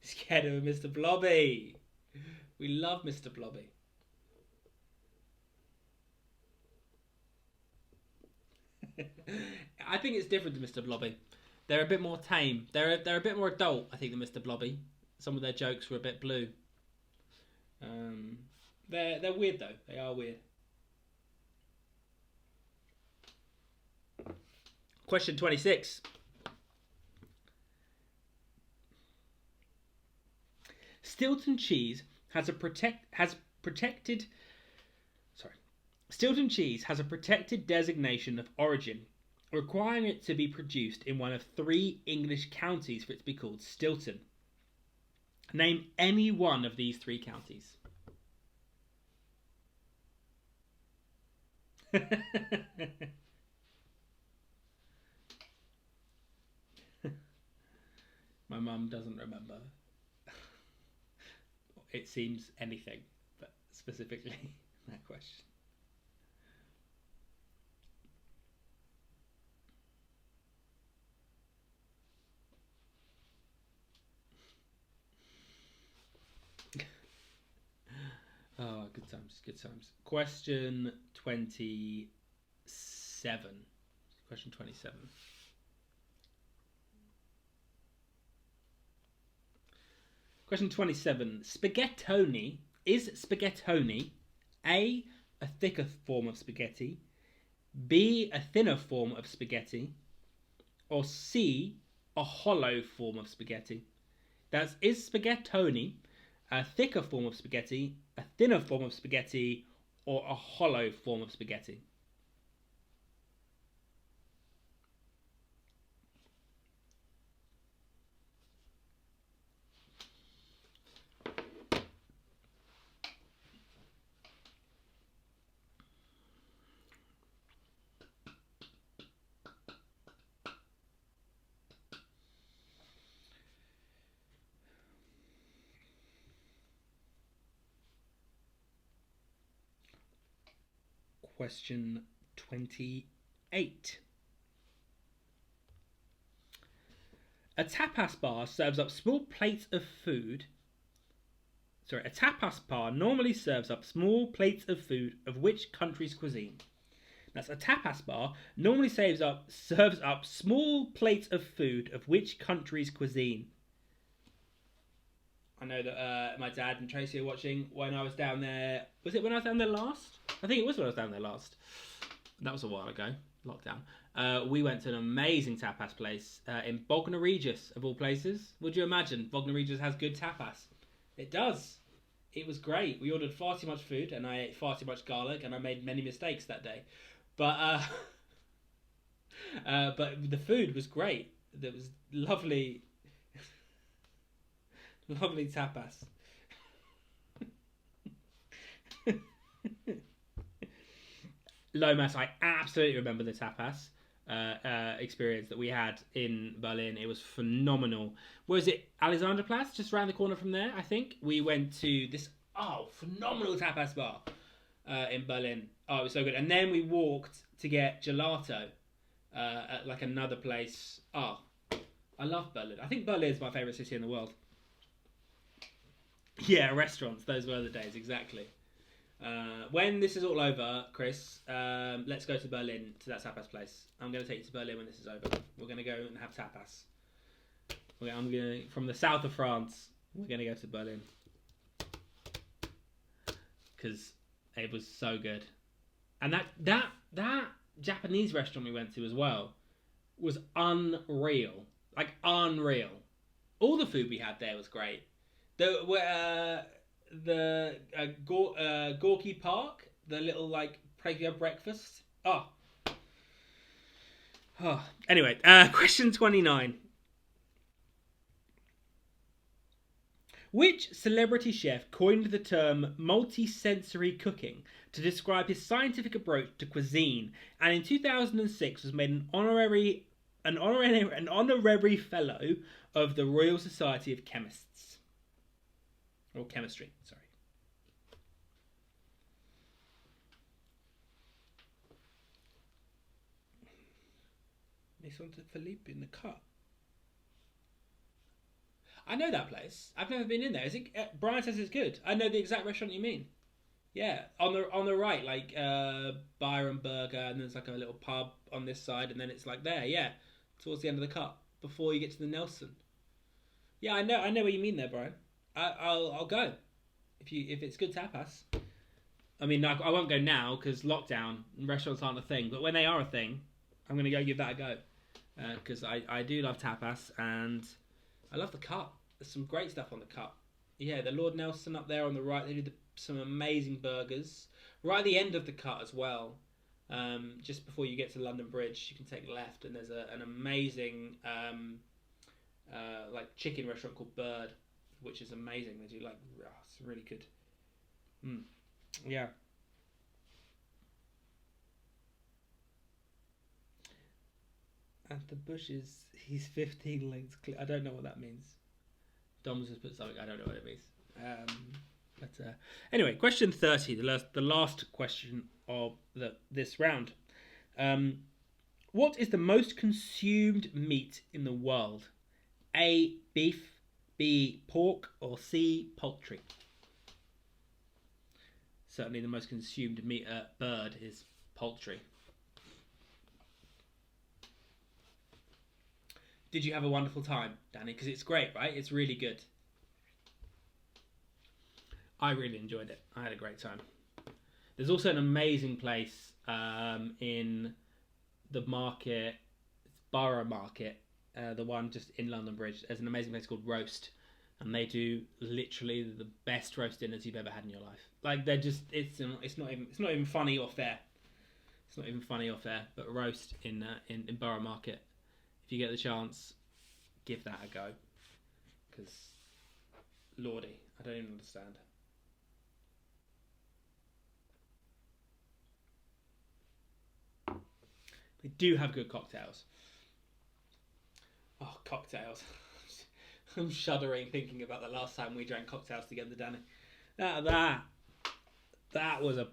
Scared of Mr. Blobby. We love Mr. Blobby. I think it's different to Mr. Blobby. They're a bit more tame. They're a bit more adult, I think, than Mr. Blobby. Some of their jokes were a bit blue. They're weird though. They are weird. Question 26. Stilton cheese has a protected designation of origin, requiring it to be produced in one of 3 English counties for it to be called Stilton. Name any one of these 3 counties. My mum doesn't remember. It seems anything, but specifically that question. Oh, good times, good times. Question 27. Question 27. Question 27. Spaghettoni. Is spaghettoni A, a thicker form of spaghetti, B, a thinner form of spaghetti, or C, a hollow form of spaghetti? That's, is spaghettoni a thicker form of spaghetti, a thinner form of spaghetti, or a hollow form of spaghetti? Question 28. A tapas bar serves up small plates of food. Sorry, a tapas bar normally serves up small plates of food of which country's cuisine? That's a tapas bar normally serves up small plates of food of which country's cuisine? I know that my dad and Tracy are watching when I was down there. Was it when I was down there last? I think it was when I was down there last. That was a while ago. Lockdown. We went to an amazing tapas place in Bognor Regis, of all places. Would you imagine Bognor Regis has good tapas? It does. It was great. We ordered far too much food, and I ate far too much garlic, and I made many mistakes that day. But the food was great. It was lovely. Lovely tapas. Lomas, I absolutely remember the tapas experience that we had in Berlin. It was phenomenal. Was it Alexanderplatz, just around the corner from there, I think? We went to this phenomenal tapas bar in Berlin. Oh, it was so good. And then we walked to get gelato at like another place. Oh, I love Berlin. I think Berlin is my favourite city in the world. Yeah, restaurants. Those were the days, exactly. When this is all over, Chris, let's go to Berlin, to that tapas place. I'm going to take you to Berlin when this is over. We're going to go and have tapas. From the south of France, we're going to go to Berlin. Because it was so good. And that Japanese restaurant we went to as well was unreal. Like, unreal. All the food we had there was great. The Gorky Park, the little like place you have breakfast. Anyway, question 29. Which celebrity chef coined the term multi-sensory cooking to describe his scientific approach to cuisine, and in 2006 was made an honorary fellow of the Royal Society of Chemists? Or chemistry, sorry. Maison de Philippe in the cut. I know that place. I've never been in there. Is it? Brian says it's good. I know the exact restaurant you mean. Yeah, on the right, like Byron Burger, and there's like a little pub on this side, and then it's like there. Yeah, towards the end of the cut. before you get to the Nelson. Yeah, I know what you mean there, Brian. I'll go if it's good tapas. I mean, I won't go now because lockdown and restaurants aren't a thing. But when they are a thing, I'm gonna go give that a go because I do love tapas and I love the cut. There's some great stuff on the cut. Yeah, the Lord Nelson up there on the right. They do some amazing burgers. Right at the end of the cut as well. Just before you get to London Bridge, you can take left, and there's an amazing like chicken restaurant called Bird, which is amazing. They do it's really good. Yeah. At the bushes, he's 15 lengths clear. I don't know what that means. Dom's just put something. I don't know what it means. Anyway, question 30, the last question of this round. What is the most consumed meat in the world? A, beef, B, pork, or C, poultry? Certainly the most consumed meat bird is poultry. Did you have a wonderful time, Danny? Because it's great, right? It's really good. I really enjoyed it. I had a great time. There's also an amazing place in the market, Borough Market, the one just in London Bridge. There's an amazing place called Roast, and they do literally the best roast dinners you've ever had in your life. Like they're just, it's not even funny or fair. It's not even funny or fair. But Roast in Borough Market, if you get the chance, give that a go. Because lordy, I don't even understand. They do have good cocktails. Oh, cocktails. I'm shuddering thinking about the last time we drank cocktails together, Danny. That was a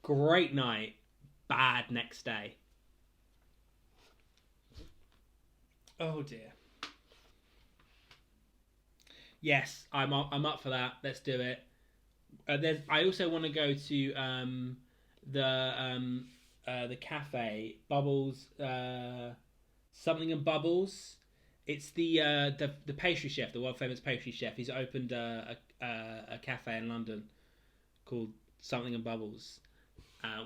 great night. Bad next day. Oh dear. Yes, I'm up for that. Let's do it. I also want to go to the cafe Bubbles, something and Bubbles. It's the pastry chef, the world famous pastry chef. He's opened a cafe in London called Something and Bubbles.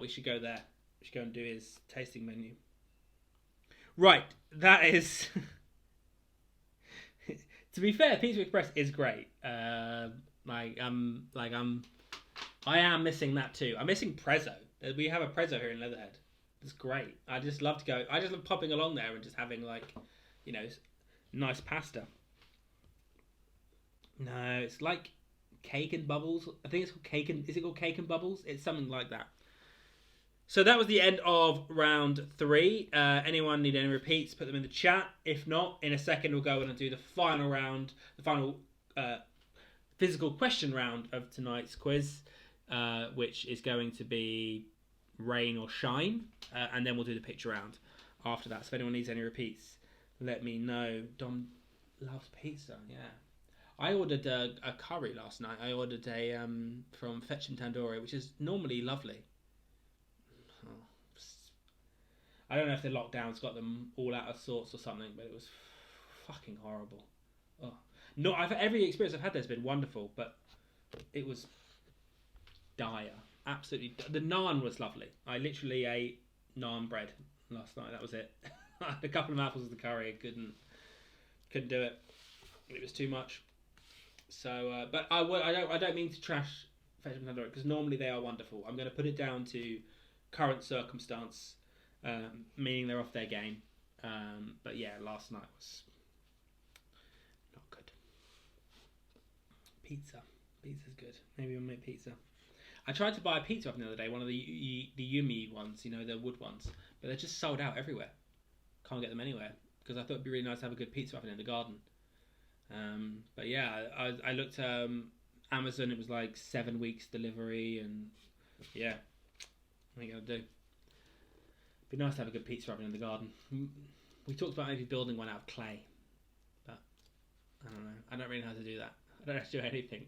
We should go there. We should go and do his tasting menu. Right, that is. To be fair, Pizza Express is great. I am missing that too. I'm missing Prezzo. We have a Prezzo here in Leatherhead. It's great. I just love to go. I just love popping along there and just having nice pasta. No, it's like Cake and Bubbles. I think it's called Cake and... Is it called Cake and Bubbles? It's something like that. So that was the end of round 3. Anyone need any repeats, put them in the chat. If not, in a second we'll go on and do the final round, the final physical question round of tonight's quiz, which is going to be rain or shine. And then we'll do the picture round after that. So if anyone needs any repeats, let me know. Dom loves pizza, yeah. I ordered a curry last night. I ordered a from Fetch'em Tandoori, which is normally lovely. I don't know if the lockdown's got them all out of sorts or something, but it was fucking horrible. Oh. No, every experience I've had there's been wonderful, but it was dire. Absolutely. The naan was lovely. I literally ate naan bread last night. That was it. I had a couple of mouthfuls of the curry. I couldn't do it. It was too much. So, but I don't mean to trash Fetch'em Tandoori because normally they are wonderful. I'm going to put it down to current circumstance. Meaning they're off their game. But yeah, last night was not good. Pizza's good. Maybe we'll make pizza. I tried to buy a pizza oven the other day, one of the Yumi ones, the wood ones, but they're just sold out everywhere. Can't get them anywhere because I thought it'd be really nice to have a good pizza oven in the garden. But yeah, I looked Amazon. It was like 7 weeks delivery, and yeah, what are you gonna do? Be nice to have a good pizza oven in the garden. We talked about maybe building one out of clay, but I don't know. I don't really know how to do that. I don't know how to do anything.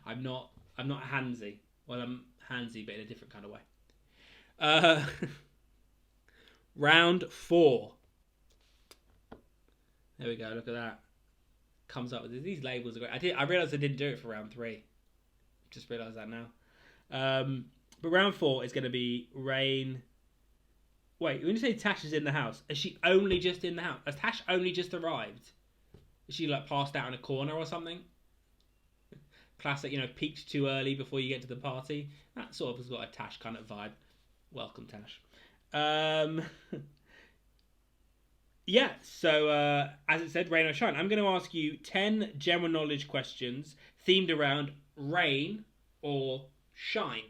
I'm not handsy. Well, I'm handsy, but in a different kind of way. Round 4. There we go. Look at that. Comes up with these labels are great. I realised I didn't do it for round 3. Just realised that now. But round 4 is going to be rain. Wait, when you say Tash is in the house, is she only just in the house? Has Tash only just arrived? Is she like passed out in a corner or something? Classic, peaked too early before you get to the party. That sort of has got a Tash kind of vibe. Welcome, Tash. Yeah, so as it said, rain or shine. I'm going to ask you 10 general knowledge questions themed around rain or shine.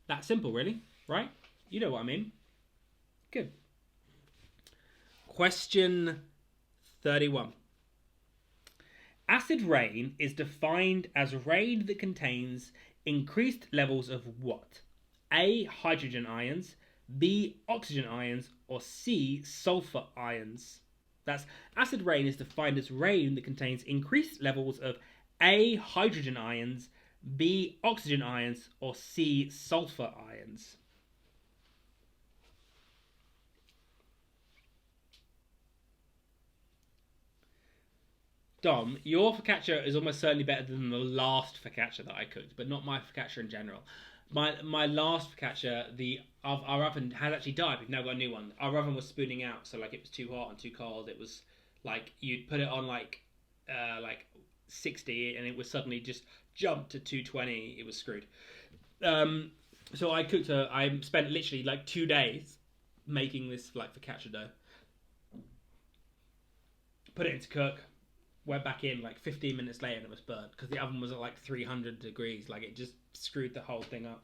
That simple, really, right? You know what I mean. Good. Question 31. Acid rain is defined as rain that contains increased levels of what? A. Hydrogen ions, B. Oxygen ions, or C. Sulfur ions. That's acid rain is defined as rain that contains increased levels of A. Hydrogen ions, B. Oxygen ions, or C. Sulfur ions. Dom, your focaccia is almost certainly better than the last focaccia that I cooked, but not my focaccia in general. My last focaccia, our oven has actually died. We've now got a new one. Our oven was spooning out, so it was too hot and too cold. It was like you'd put it on like 60, and it was suddenly just jumped to 220. It was screwed. So I spent literally 2 days making this focaccia dough. Put it into cook. Went back in 15 minutes later and it was burnt because the oven was at 300 degrees. It just screwed the whole thing up.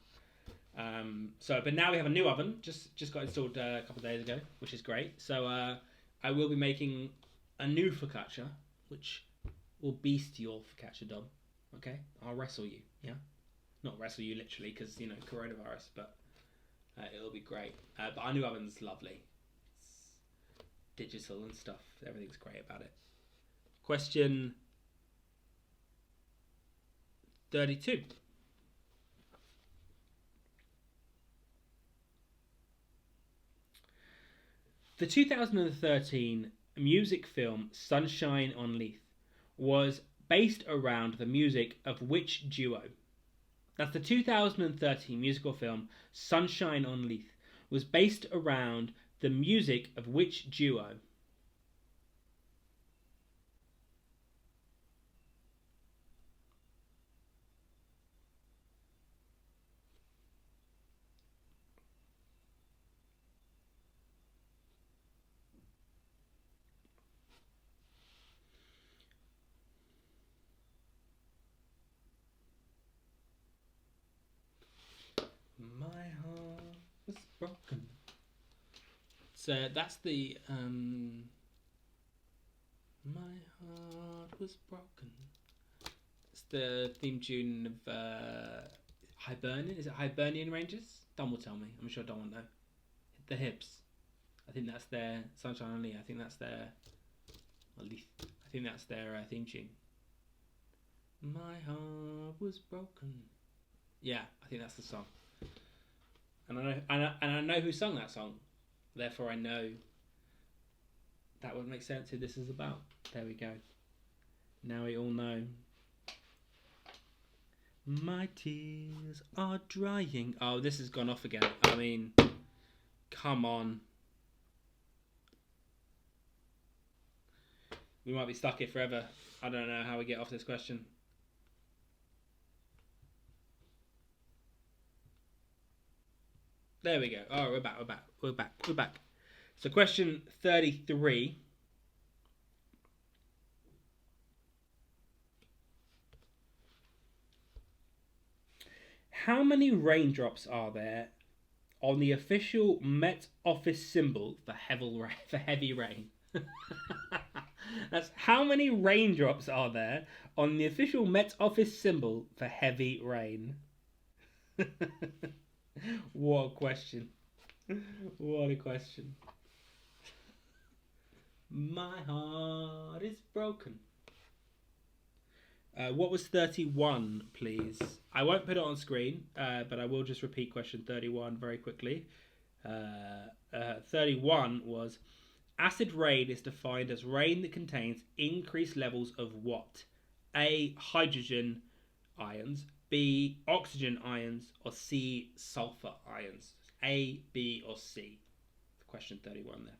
But now we have a new oven. Just got installed a couple of days ago, which is great. So I will be making a new focaccia, which will beast your focaccia, Dom. Okay, I'll wrestle you. Yeah, not wrestle you literally because coronavirus, but it'll be great. But our new oven's lovely. It's digital and stuff. Everything's great about it. Question 32. The 2013 music film Sunshine on Leith was based around the music of which duo? That's the 2013 musical film Sunshine on Leith was based around the music of which duo? Broken. So that's the My Heart Was Broken. It's the theme tune of Hibernian. Is it Hibernian Rangers? Don will tell me. I'm sure Don will know. The Hips. I think that's their Sunshine on Leith. I think that's their I think that's their theme tune. My heart was broken. Yeah, I think that's the song. And I know who sung that song. Therefore, I know that would make sense who this is about. There we go. Now we all know. My tears are drying. Oh, this has gone off again. I mean, come on. We might be stuck here forever. I don't know how we get off this question. There we go. Oh, we're back. So question 33. How many raindrops are there on the official Met Office symbol for heavy rain? That's how many raindrops are there on the official Met Office symbol for heavy rain? What a question. What a question. My heart is broken. What was 31, please? I won't put it on screen, but I will just repeat question 31 very quickly. 31 was, Acid rain is defined as rain that contains increased levels of what? A. Hydrogen ions, B. Oxygen ions, or C. Sulfur ions. A, B, or C. Question 31 there.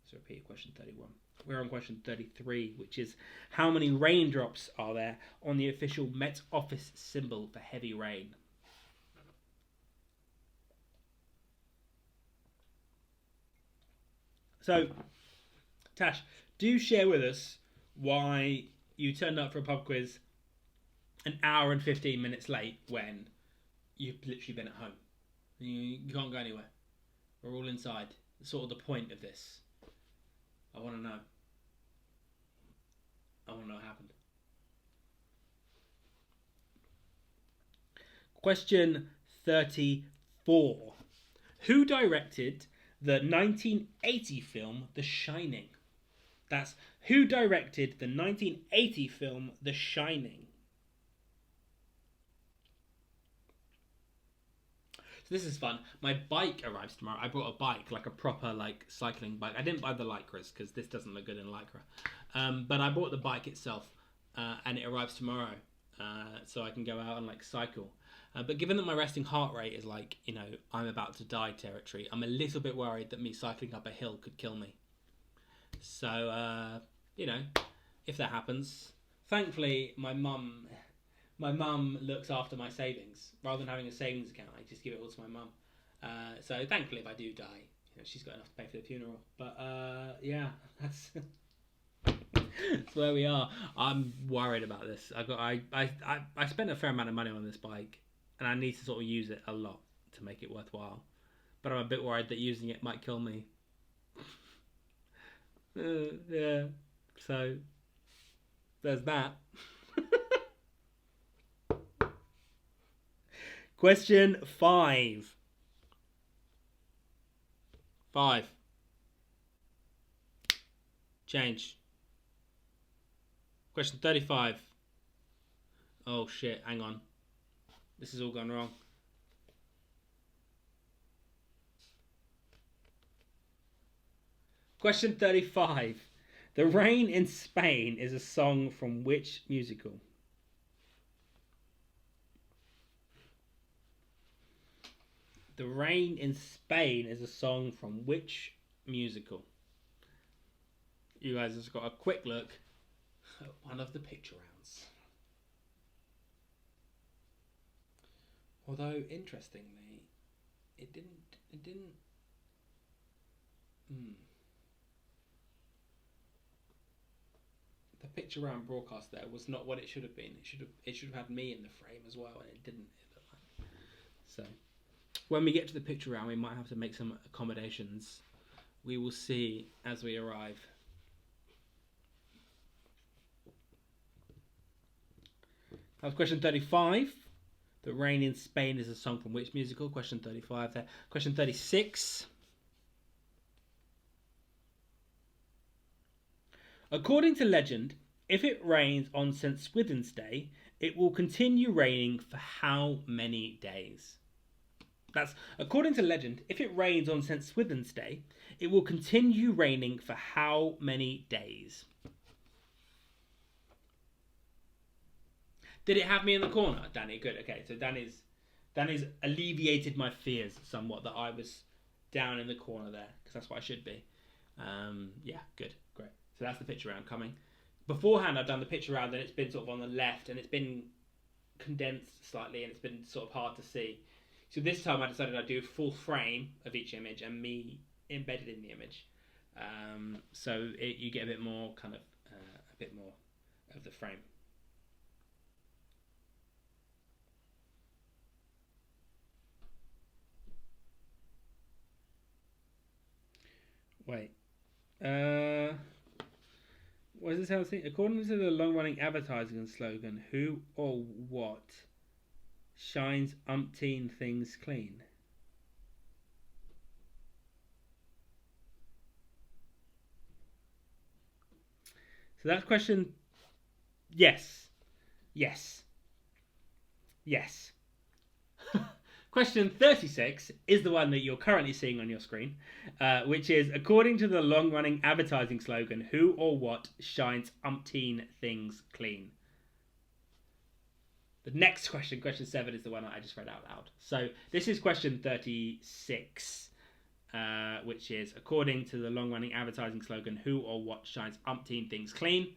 Let's repeat question 31. We're on question 33, which is how many raindrops are there on the official Met Office symbol for heavy rain? So, Tash, do share with us why you turned up for a pub quiz an hour and 15 minutes late when you've literally been at home. You can't go anywhere. We're all inside. That's sort of the point of this. I want to know. I want to know what happened. Question 34. Who directed the 1980 film The Shining? That's who directed the 1980 film The Shining. So this is fun. My bike arrives tomorrow. I brought a bike, like a proper cycling bike. I didn't buy the Lycras because this doesn't look good in Lycra. But I bought the bike itself, and it arrives tomorrow, so I can go out and cycle. But given that my resting heart rate is I'm about to die territory, I'm a little bit worried that me cycling up a hill could kill me. So if that happens, thankfully my mum looks after my savings. Rather than having a savings account, I just give it all to my mum. So thankfully, if I do die, she's got enough to pay for the funeral. But yeah, that's that's where we are. I'm worried about this. I spent a fair amount of money on this bike, and I need to sort of use it a lot to make it worthwhile. But I'm a bit worried that using it might kill me. Yeah. So there's that. Question 5. Change. Question 35. Oh shit, hang on. This has all gone wrong. Question 35. The Rain in Spain is a song from which musical? The Rain in Spain is a song from which musical? You guys just got a quick look at one of the picture rounds. Although, interestingly, it didn't. The picture round broadcast there was not what it should have been. It should have had me in the frame as well, and it didn't. So, when we get to the picture round, we might have to make some accommodations. We will see as we arrive. That was question 35. The Rain in Spain is a song from which musical? Question 35 there. Question 36. According to legend, if it rains on St. Swithin's Day, it will continue raining for how many days? That's according to legend, if it rains on St. Swithin's Day, it will continue raining for how many days? Did it have me in the corner, Danny? Good. Okay, so Danny's alleviated my fears somewhat that I was down in the corner there, because that's what I should be. Yeah, good, great. So that's the picture round coming. Beforehand, I've done the picture round, and it's been sort of on the left, and it's been condensed slightly, and it's been sort of hard to see. So this time, I decided I'd do a full frame of each image and me embedded in the image. So you get a bit more of the frame. Wait. What does this have to say? According to the long-running advertising slogan, who or what shines umpteen things clean? So that's question. Yes. Question 36 is the one that you're currently seeing on your screen, which is, according to the long-running advertising slogan, who or what shines umpteen things clean? The next question, question 7, is the one I just read out loud. So this is question 36, which is, according to the long-running advertising slogan, who or what shines umpteen things clean?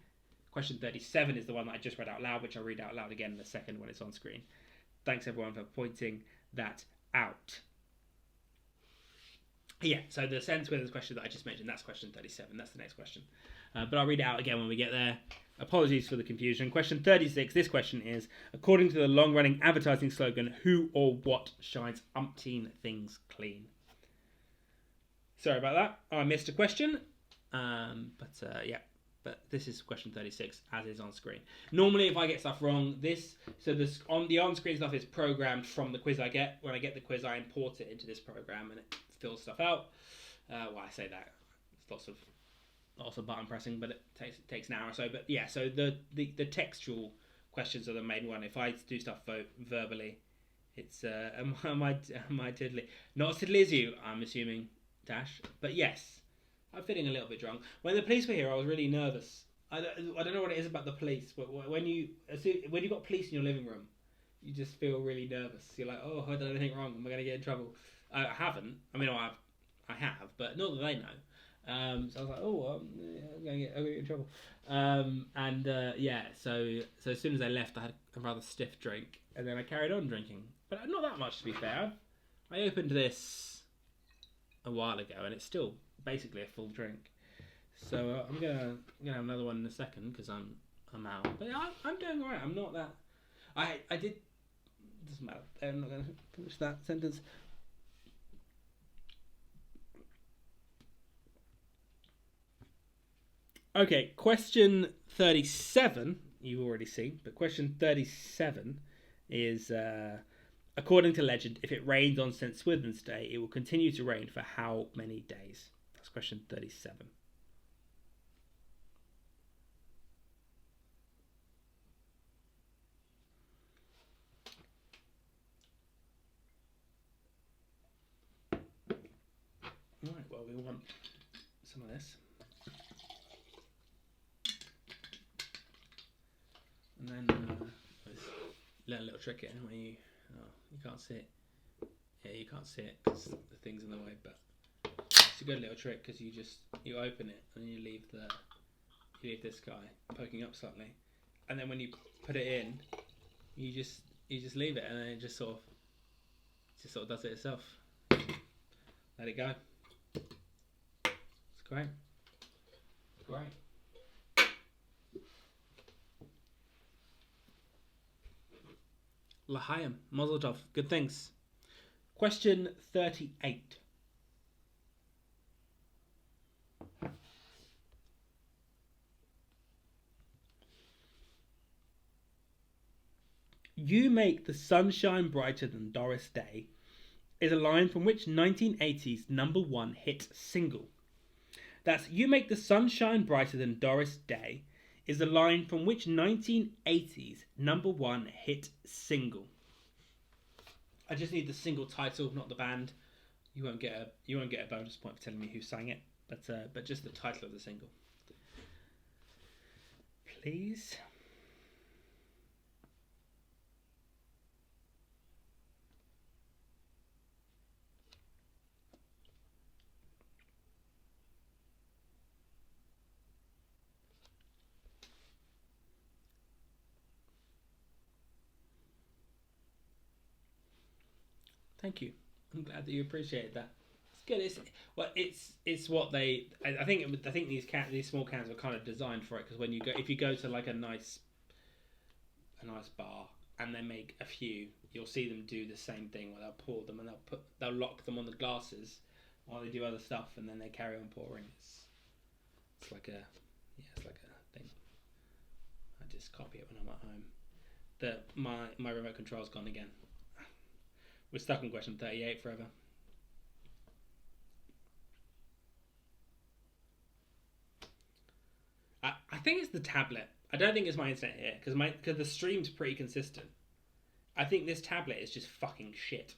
Question 37 is the one that I just read out loud, which I'll read out loud again in a second when it's on screen. Thanks everyone for pointing that out. Yeah, so the sentence with the question that I just mentioned, that's question 37. That's the next question. But I'll read it out again when we get there. Apologies for the confusion. Question 36, this question is, according to the long-running advertising slogan, who or what shines umpteen things clean? Sorry about that. I missed a question. Yeah. But this is question 36, as is on screen. Normally, if I get stuff wrong, on the on-screen stuff is programmed from the quiz I get. When I get the quiz, I import it into this program, and it fills stuff out. Well, I say that. It's lots of button pressing, but it takes an hour or so. But yeah, so the textual questions are the main one. If I do stuff verbally, it's am I tiddly? Not as tiddly as you, I'm assuming, Dash. But yes. I'm feeling a little bit drunk. When the police were here, I was really nervous. I don't know what it is about the police, but when you got police in your living room, you just feel really nervous. You're like, oh, I done anything wrong? Am I going to get in trouble? I haven't. I mean, I have, but not that they know. So I was like, oh, I'm going to get in trouble. So as soon as I left, I had a rather stiff drink, and then I carried on drinking. But not that much, to be fair. I opened this a while ago, and it's still basically a full drink. So I'm gonna have another one in a second because I'm out. But I'm doing alright. I'm not that. I did. Doesn't matter. I'm not gonna finish that sentence. Okay, question 37. You've already seen, but question 37 is. According to legend, if it rains on St. Swithin's Day, it will continue to rain for how many days? That's question 37. Right, well, we want some of this. And then learn a little trick here where you can't see it. Yeah, you can't see it because the thing's in the way, but it's a good little trick because you open it and you leave this guy poking up slightly, and then when you put it in, you just leave it, and then it just sort of does it itself. Let it go. It's great. Great. L'chaim, Mazel Tov, good things. Question 38. You make the sunshine brighter than Doris Day is a line from which 1980s #1 hit single. That's you make the sunshine brighter than Doris Day is a line from which 1980s #1 hit single. I just need the single title, not the band. You won't get a bonus point for telling me who sang it, but just the title of the single, please. Thank you. I'm glad that you appreciated that. It's good. It's what they. I think these small cans were kind of designed for it because if you go to like a nice bar and they make a few, you'll see them do the same thing where they'll pour them and they'll lock them on the glasses while they do other stuff and then they carry on pouring. It's like a thing. I just copy it when I'm at home. My remote control's gone again. We're stuck on question 38 forever. I think it's the tablet. I don't think it's my internet here because the stream's pretty consistent. I think this tablet is just fucking shit.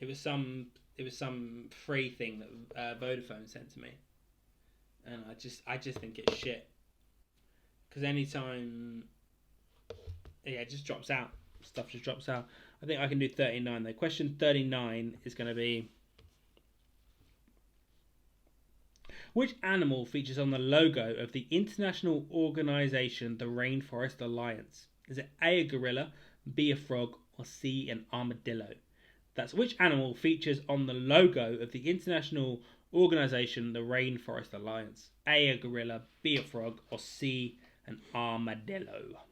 It was some free thing that Vodafone sent to me, and I just think it's shit. Because anytime, yeah, it just drops out. Stuff just drops out. I think I can do 39 though. Question 39 is going to be: which animal features on the logo of the international organisation, the Rainforest Alliance? Is it A, a gorilla, B, a frog, or C, an armadillo? That's which animal features on the logo of the international organisation, the Rainforest Alliance? A, a gorilla, B, a frog, or C, an armadillo?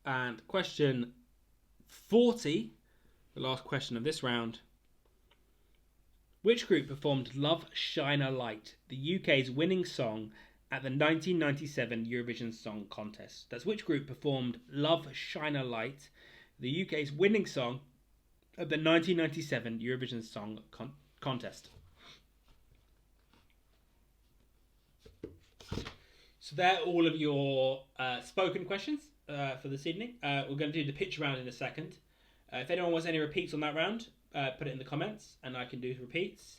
And question 40, the last question of this round. Which group performed Love Shine a Light, the UK's winning song at the 1997 Eurovision Song Contest? That's which group performed Love Shine a Light, the UK's winning song at the 1997 Eurovision Song Contest? So they're all of your spoken questions for this evening. We're going to do the pitch round in a second. If anyone wants any repeats on that round, put it in the comments and I can do repeats.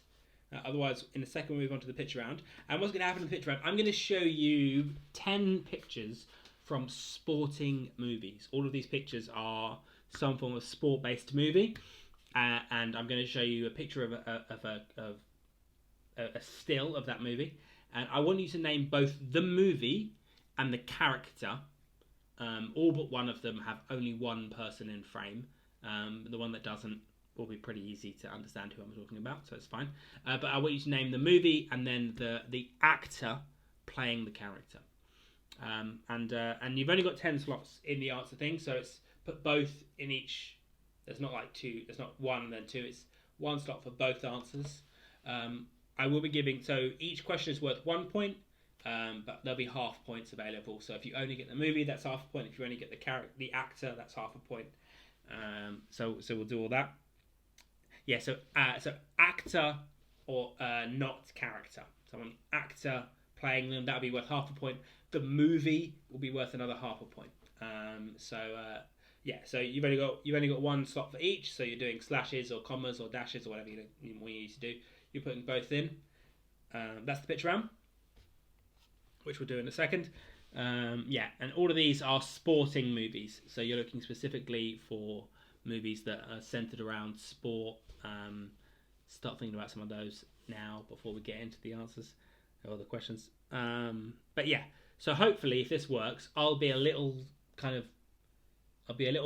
Otherwise, in a second, we'll move on to the pitch round. And what's going to happen in the pitch round, I'm going to show you 10 pictures from sporting movies. All of these pictures are some form of sport-based movie. And I'm going to show you a picture of a still of that movie. And I want you to name both the movie and the character. All but one of them have only one person in frame. The one that doesn't will be pretty easy to understand who I'm talking about, so it's fine. But I want you to name the movie and then the actor playing the character. And you've only got 10 slots in the answer thing, so it's put both in each. There's not like two. There's not one and then two. It's one slot for both answers. I will be giving, so each question is worth 1 point, but there'll be half points available. So if you only get the movie, that's half a point. If you only get the actor, that's half a point. So we'll do all that. Yeah. So actor or not character. So on the actor playing them, that'll be worth half a point. The movie will be worth another half a point. Yeah. So you've only got one slot for each. So you're doing slashes or commas or dashes or whatever you need to do. You're putting both in. That's the pitch round, which we'll do in a second. Yeah, and all of these are sporting movies. So you're looking specifically for movies that are centered around sport. Start thinking about some of those now before we get into the answers or the questions. But yeah, so hopefully if this works, I'll be a little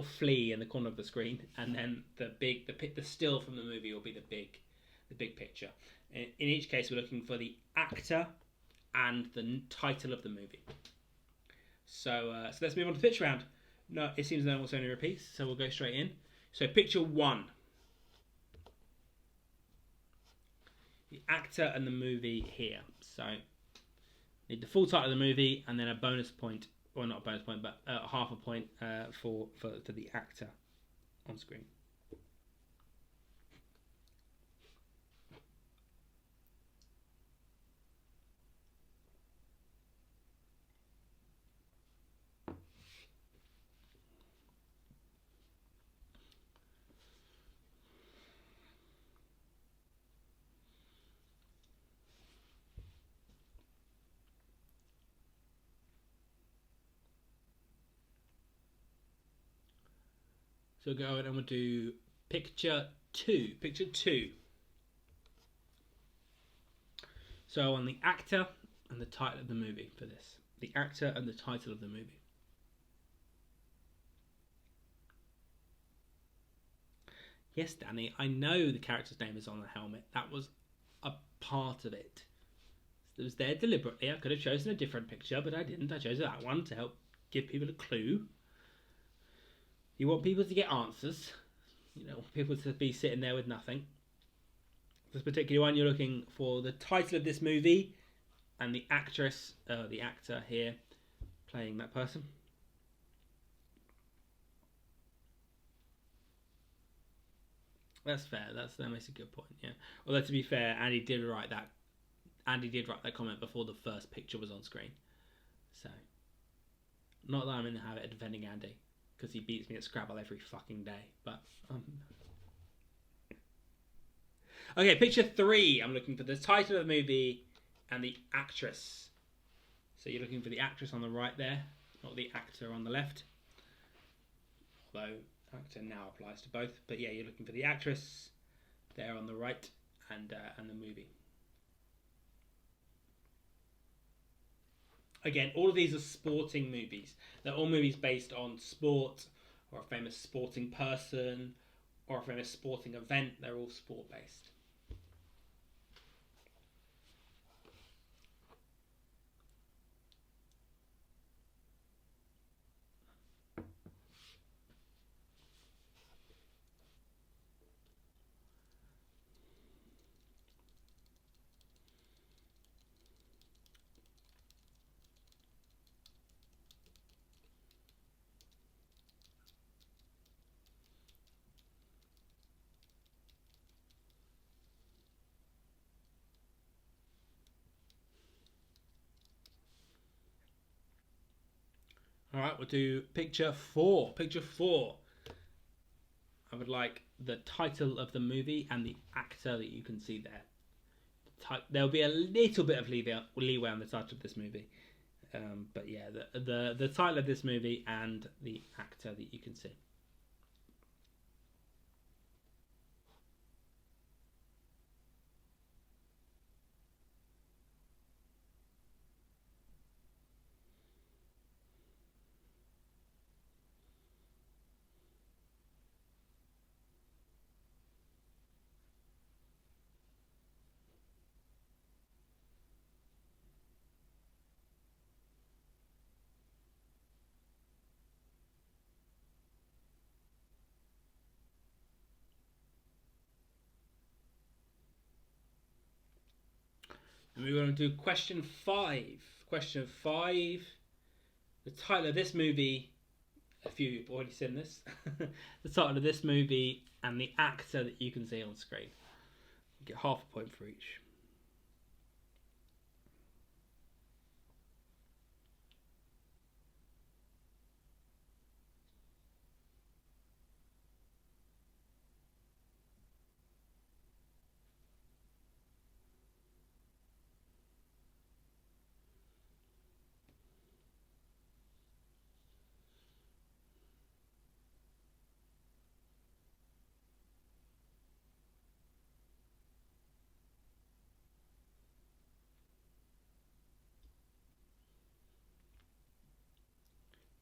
flea in the corner of the screen, and then the still from the movie will be the big picture. In each case, we're looking for the actor and the title of the movie. So let's move on to the pitch round. No, it seems no one wants any repeats, so we'll go straight in. So picture 1. The actor and the movie here. So need the full title of the movie and then a bonus point, or not a bonus point, but half a point for the actor on screen. So go ahead and we'll do picture 2. Picture 2. So on the actor and the title of the movie for this. The actor and the title of the movie. Yes, Danny, I know the character's name is on the helmet. That was a part of it. It was there deliberately. I could have chosen a different picture, but I didn't. I chose that one to help give people a clue. You want people to get answers. You don't want people to be sitting there with nothing. This particular one, you're looking for the title of this movie and the actress, the actor here, playing that person. That's fair. That makes a good point. Yeah. Although to be fair, Andy did write that comment before the first picture was on screen. So, not that I'm in the habit of defending Andy, because he beats me at Scrabble every fucking day. But okay, picture 3. I'm looking for the title of the movie and the actress. So you're looking for the actress on the right there, not the actor on the left. Although actor now applies to both. But yeah, you're looking for the actress there on the right and the movie. Again, all of these are sporting movies. They're all movies based on sport, or a famous sporting person, or a famous sporting event. They're all sport based. All right, we'll do picture 4. Picture 4. I would like the title of the movie and the actor that you can see there. There'll be a little bit of leeway on the title of this movie, but yeah, the title of this movie and the actor that you can see. And we're going to do question 5. Question 5. The title of this movie, a few of you have already seen this. The title of this movie and the actor that you can see on screen. You get half a point for each.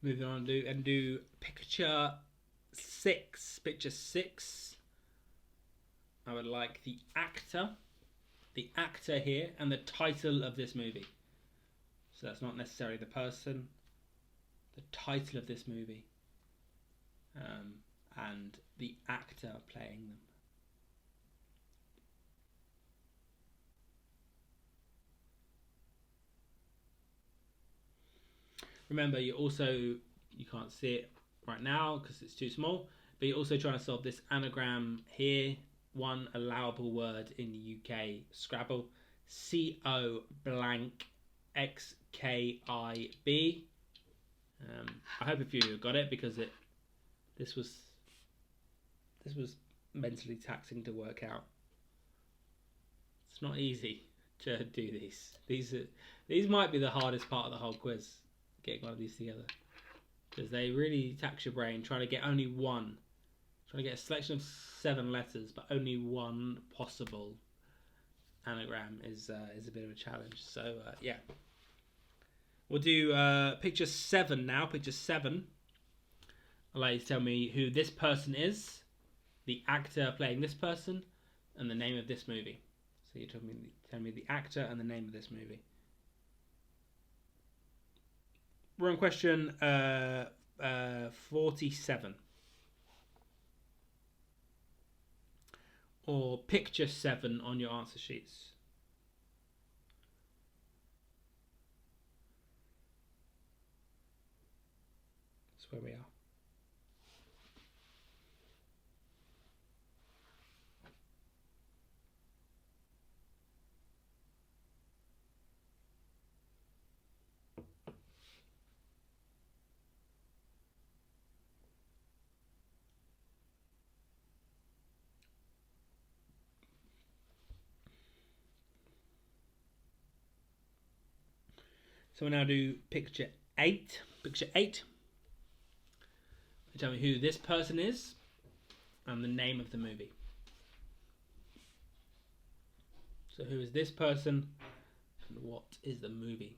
Moving on to do picture 6. Picture 6. I would like the actor here, and the title of this movie. So that's not necessarily the person. The title of this movie, and the actor playing them. Remember, you can't see it right now because it's too small, but you're also trying to solve this anagram here. One allowable word in the UK Scrabble: CO blank XKIB. I hope a few of you got it, because this was mentally taxing to work out. It's not easy to do these. These might be the hardest part of the whole quiz, getting one of these together, because they really tax your brain trying to get only one. Trying to get a selection of 7 letters, but only one possible anagram is a bit of a challenge. So yeah, we'll do picture 7 now. Picture 7. I'd like you to tell me who this person is, the actor playing this person, and the name of this movie. So you tell me the actor and the name of this movie. We're on question 47. or picture 7 on your answer sheets. That's where we are. So we'll now do picture 8. Picture 8. Tell me who this person is and the name of the movie. So who is this person and what is the movie?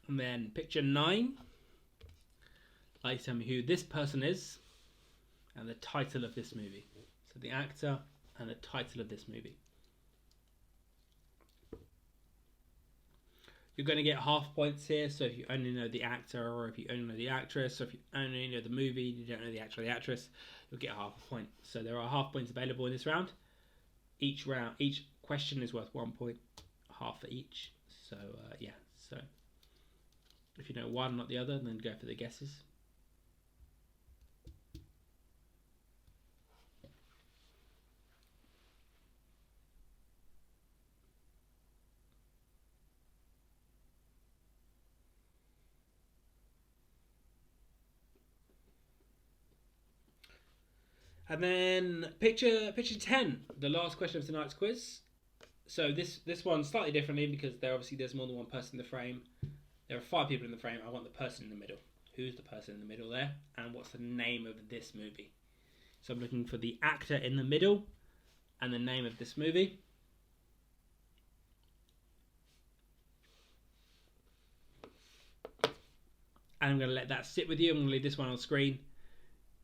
And then picture 9. Like, tell me who this person is and the title of this movie. So the actor and the title of this movie. You're going to get half points here, so if you only know the actor or if you only know the actress, or if you only know the movie, you don't know the actor or the actress, you'll get half a point. So there are half points available in this round. Each question is worth 1 point, half for each. So yeah, so if you know one, not the other, then go for the guesses. And then picture 10, the last question of tonight's quiz. So this one's slightly differently because there's more than one person in the frame. There are 5 people in the frame. I want the person in the middle. Who's the person in the middle there? And what's the name of this movie? So I'm looking for the actor in the middle and the name of this movie. And I'm going to let that sit with you. I'm going to leave this one on screen.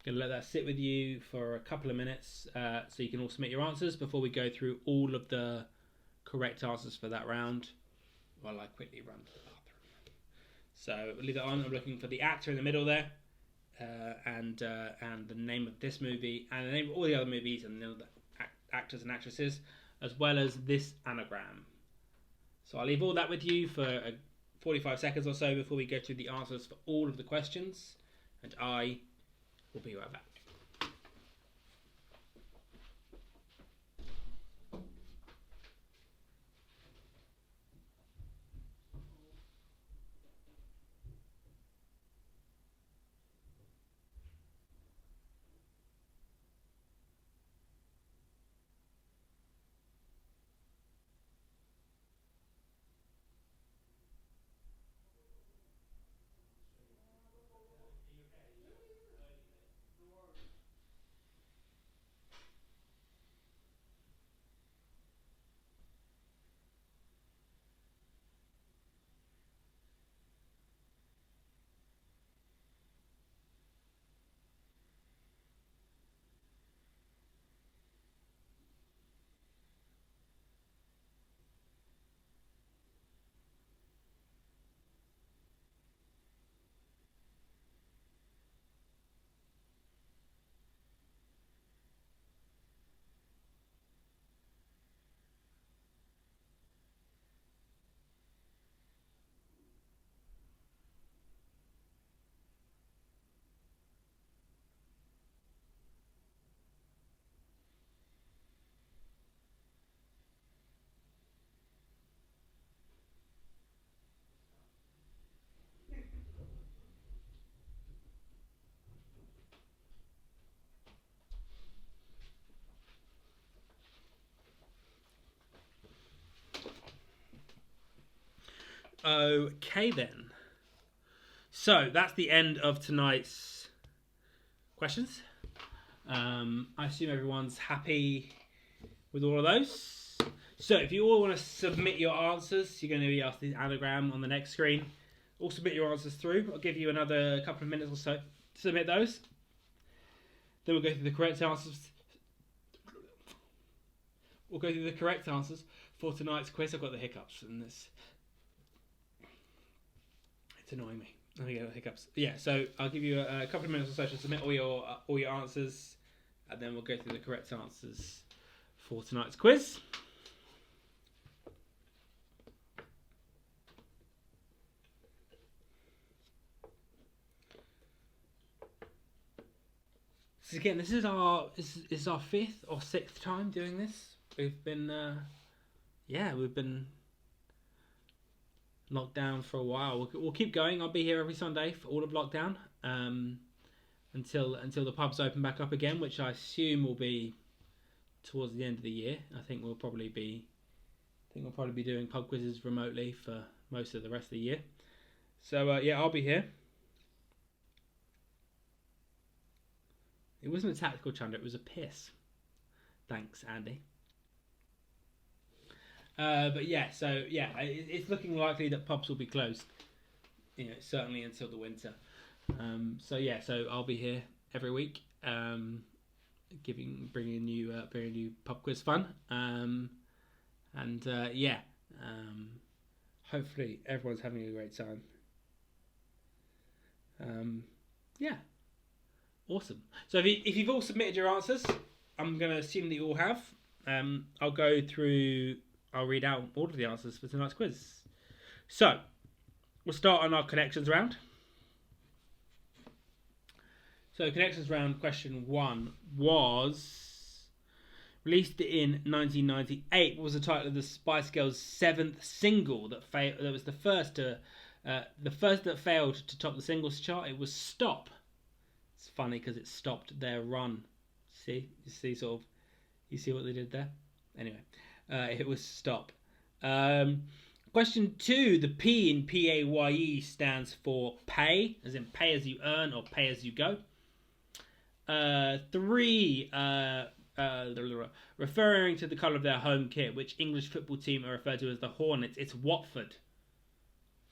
Going to let that sit with you for a couple of minutes so you can all submit your answers before we go through all of the correct answers for that round while I quickly run to the bathroom. So we'll leave that on. I'm looking for the actor in the middle there and the name of this movie and the name of all the other movies and the actors and actresses, as well as this anagram. So I'll leave all that with you for 45 seconds or so before we go through the answers for all of the questions, and I will be right back. Okay then. So that's the end of tonight's questions. I assume everyone's happy with all of those. So if you all want to submit your answers, you're going to be asked the anagram on the next screen. All submit your answers through. I'll give you another couple of minutes or so to submit those. Then we'll go through the correct answers. We'll go through the correct answers for tonight's quiz. I've got the hiccups and this. It's annoying me. Let me get the hiccups. Yeah, so I'll give you a couple of minutes or so to submit all your answers, and then we'll go through the correct answers for tonight's quiz. So again, this is our 5th or 6th time doing this. We've been locked down for a while. We'll keep going. I'll be here every Sunday for all of lockdown until the pubs open back up again, which I assume will be towards the end of the year. I think we'll probably be doing pub quizzes remotely for most of the rest of the year. So I'll be here. It wasn't a tactical chunder, it was a piss. Thanks, Andy. It's looking likely that pubs will be closed. Certainly until the winter. So I'll be here every week, bringing you pub quiz fun. Hopefully everyone's having a great time. Awesome. So if you've all submitted your answers, I'm going to assume that you all have. I'll read out all of the answers for tonight's quiz. So, we'll start on our connections round. So, connections round question 1 was released in 1998. What was the title of the Spice Girls' 7th single that was the first that failed to top the singles chart? It was "Stop." It's funny because it stopped their run. You see what they did there? Anyway, it was "Stop." Question 2, the P in PAYE stands for pay, as in pay as you earn or pay as you go. 3, referring to the colour of their home kit, which English football team are referred to as the Hornets? It's Watford.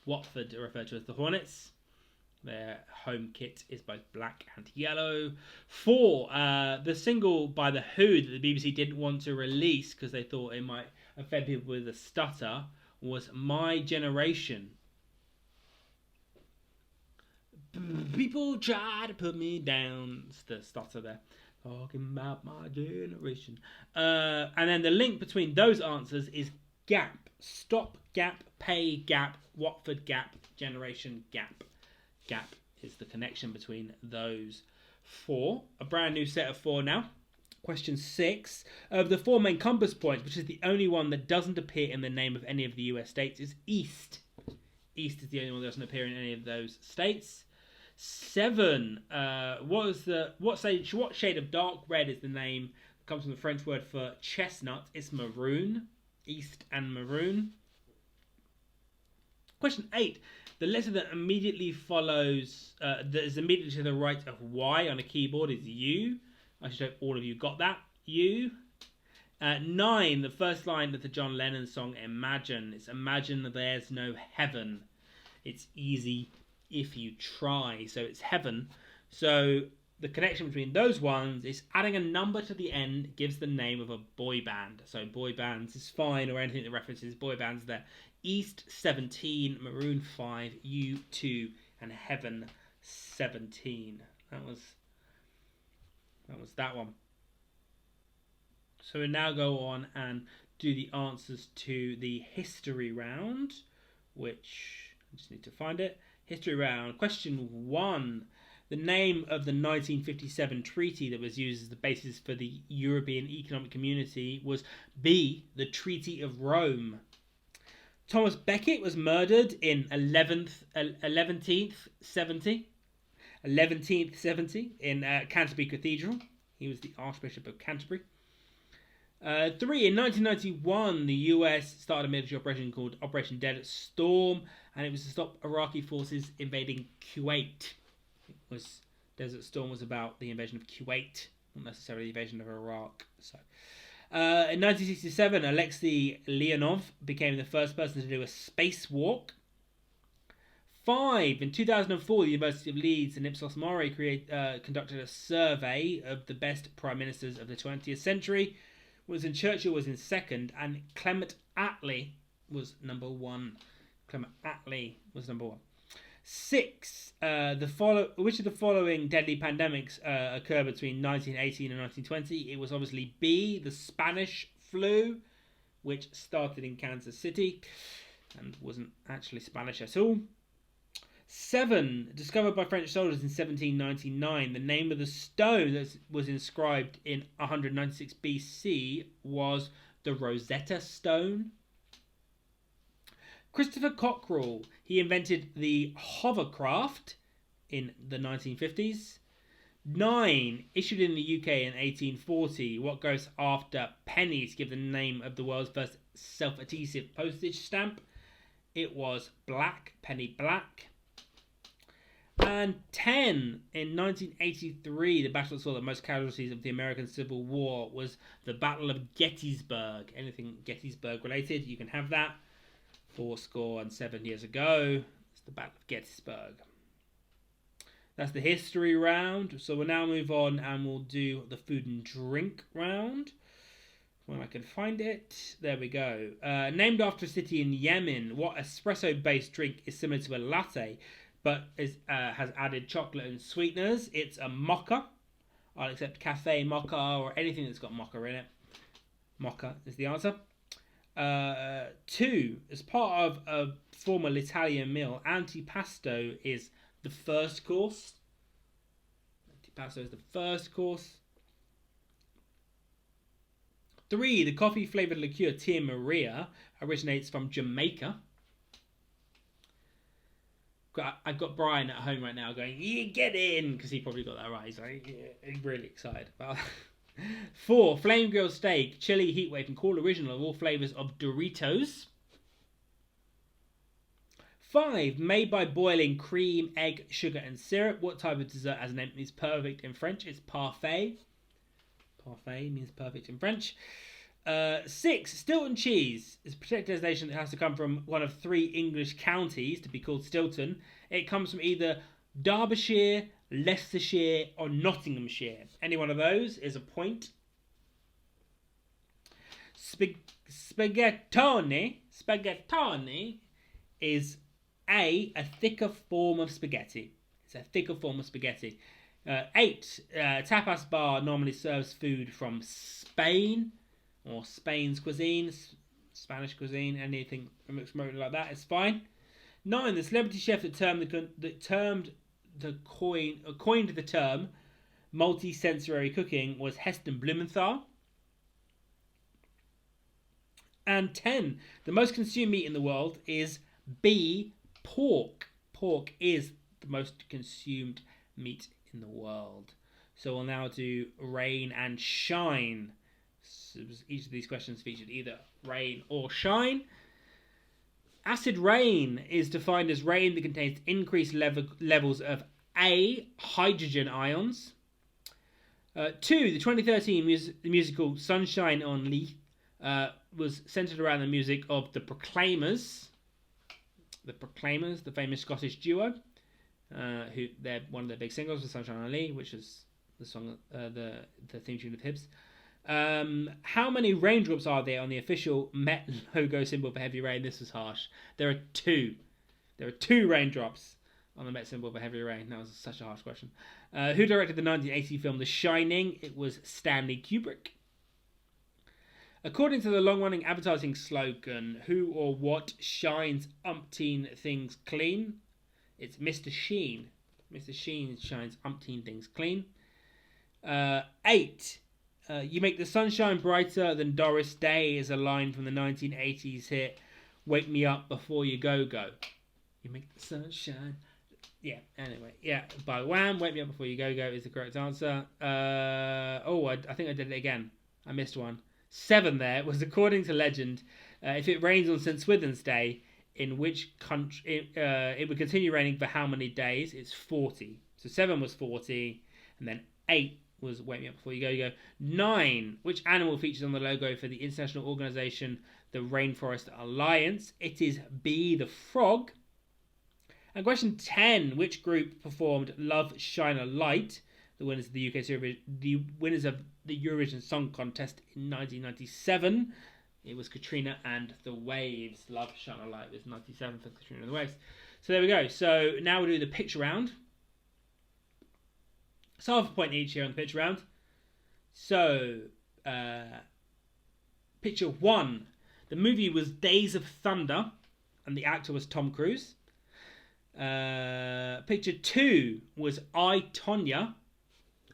Watford are referred to as the Hornets. Their home kit is both black and yellow. 4, the single by The Who that the BBC didn't want to release because they thought it might offend people with a stutter was "My Generation." People try to put me down. It's the stutter there. Talking about my generation. And then the link between those answers is gap. Stop, gap, pay, gap, Watford, gap, generation, gap. Gap is the connection between those 4. A brand new set of 4 now. Question 6. Of the 4 main compass points, which is the only one that doesn't appear in the name of any of the US states, is East. East is the only one that doesn't appear in any of those states. 7. What shade of dark red is the name that comes from the French word for chestnut? It's maroon. East and maroon. Question 8. The letter that immediately follows, that is immediately to the right of Y on a keyboard is U. I should hope all of you got that. U. 9. The first line of the John Lennon song Imagine. It's "Imagine there's no heaven. It's easy if you try." So it's heaven. So the connection between those ones is adding a number to the end gives the name of a boy band. So boy bands is fine, or anything that references boy bands there. East 17, Maroon 5, U2, and Heaven 17. That was that one. So we now go on and do the answers to the history round, which I just need to find it. History round. Question 1. The name of the 1957 treaty that was used as the basis for the European Economic Community was B, the Treaty of Rome. Thomas Becket was murdered in 1170 in Canterbury Cathedral. He was the Archbishop of Canterbury. 3, in 1991, the US started a military operation called Operation Desert Storm, and it was to stop Iraqi forces invading Kuwait. Desert Storm was about the invasion of Kuwait, not necessarily the invasion of Iraq. So, in 1967, Alexei Leonov became the first person to do a spacewalk. 5, in 2004, the University of Leeds and Ipsos Mori conducted a survey of the best prime ministers of the 20th century. Winston Churchill was in second, and Clement Attlee was number 1. Clement Attlee was number 1. 6, which of the following deadly pandemics occurred between 1918 and 1920? It was obviously B, the Spanish flu, which started in Kansas City and wasn't actually Spanish at all. 7, discovered by French soldiers in 1799, the name of the stone that was inscribed in 196 BC was the Rosetta Stone. Christopher Cockerell, he invented the hovercraft in the 1950s. 9, issued in the UK in 1840, what goes after pennies to give the name of the world's first self-adhesive postage stamp? It was black, penny black. And 10, in 1983, the battle that saw the most casualties of the American Civil War was the Battle of Gettysburg. Anything Gettysburg related, you can have that. 7 years ago, it's the Battle of Gettysburg. That's the history round. So we'll now move on and we'll do the food and drink round. When I can find it. There we go. Named after a city in Yemen, what espresso-based drink is similar to a latte, but has added chocolate and sweeteners? It's a mocha. I'll accept cafe mocha or anything that's got mocha in it. Mocha is the answer. 2, as part of a formal Italian meal, antipasto is the first course. Antipasto is the first course. 3, the coffee-flavoured liqueur Tia Maria originates from Jamaica. I've got Brian at home right now going, "You get in," because he probably got that right. He's like, yeah, he's really excited about that. 4, flame grilled steak, chili, heatwave, and cool original of all flavours of Doritos. 5, made by boiling cream, egg, sugar, and syrup. What type of dessert has a name means perfect in French? It's parfait. Parfait means perfect in French. 6, Stilton cheese is a protected designation that has to come from one of 3 English counties to be called Stilton. It comes from either Derbyshire, Leicestershire, or Nottinghamshire. Any one of those is a point. Spaghettone is a thicker form of spaghetti. It's a thicker form of spaghetti. 8, tapas bar normally serves food from Spain or Spain's cuisine, Spanish cuisine, anything remotely like that is fine. 9, the celebrity chef that coined the term multi-sensory cooking was Heston Blumenthal. And 10, the most consumed meat in the world is B, pork. Pork is the most consumed meat in the world. So we'll now do rain and shine. So each of these questions featured either rain or shine. Acid rain is defined as rain that contains increased levels of A, hydrogen ions. 2, the 2013 musical Sunshine on Leith was centred around the music of the Proclaimers. The Proclaimers, the famous Scottish duo, one of their big singles was Sunshine on Leith, which is the song, the theme tune of Hibs. How many raindrops are there on the official Met logo symbol for heavy rain? This is harsh. There are 2. There are 2 raindrops on the Met symbol for heavy rain. That was such a harsh question. Who directed the 1980 film The Shining? It was Stanley Kubrick. According to the long-running advertising slogan, who or what shines umpteen things clean? It's Mr. Sheen. Mr. Sheen shines umpteen things clean. 8. You make the sunshine brighter than Doris Day is a line from the 1980s hit Wake Me Up Before You Go Go. You make the sunshine. Yeah, anyway. Yeah, by Wham! Wake Me Up Before You Go Go is the correct answer. I think I did it again. I missed one. 7 there was, according to legend, if it rains on St. Swithin's Day, in which country it would continue raining for how many days? It's 40. So 7 was 40, and then 8 was, wait me up before you go. 9, which animal features on the logo for the international organisation, the Rainforest Alliance? It is B, the frog. And question 10, which group performed Love Shine a Light, the winners of the Eurovision Song Contest in 1997? It was Katrina and the Waves. Love Shine a Light was 97 for Katrina and the Waves. So there we go. So now we'll do the picture round. So half a point each here on the picture round. So, picture 1. The movie was Days of Thunder, and the actor was Tom Cruise. Picture 2 was I, Tonya,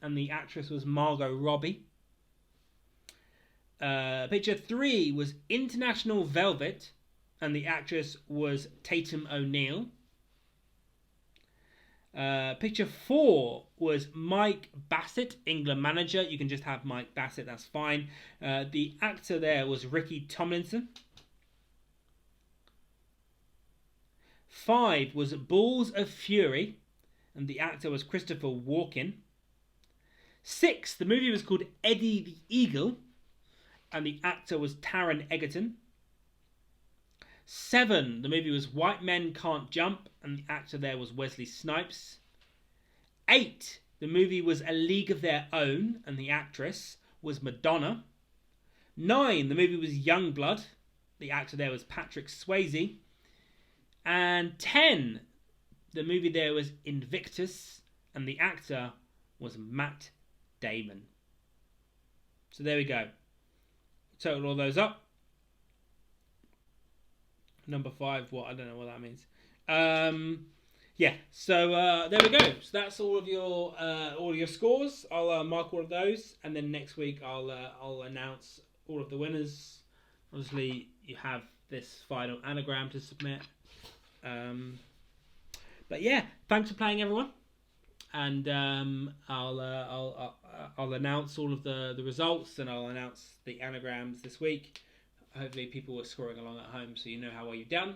and the actress was Margot Robbie. Picture 3 was International Velvet, and the actress was Tatum O'Neal. Picture 4 was Mike Bassett, England manager. You can just have Mike Bassett, that's fine. The actor there was Ricky Tomlinson. 5 was Balls of Fury, and the actor was Christopher Walken. 6, the movie was called Eddie the Eagle, and the actor was Taron Egerton. 7, the movie was White Men Can't Jump, and the actor there was Wesley Snipes. 8, the movie was A League of Their Own, and the actress was Madonna. 9, the movie was Youngblood, the actor there was Patrick Swayze. And 10, the movie there was Invictus, and the actor was Matt Damon. So there we go. Total all those up. Number 5, what? I don't know what that means. Yeah, so there we go. So that's all of your scores. I'll mark all of those, and then next week I'll announce all of the winners. Obviously, you have this final anagram to submit. But yeah, thanks for playing, everyone, and I'll announce all of the results, and I'll announce the anagrams this week. Hopefully people are scoring along at home, so you know how well you've done.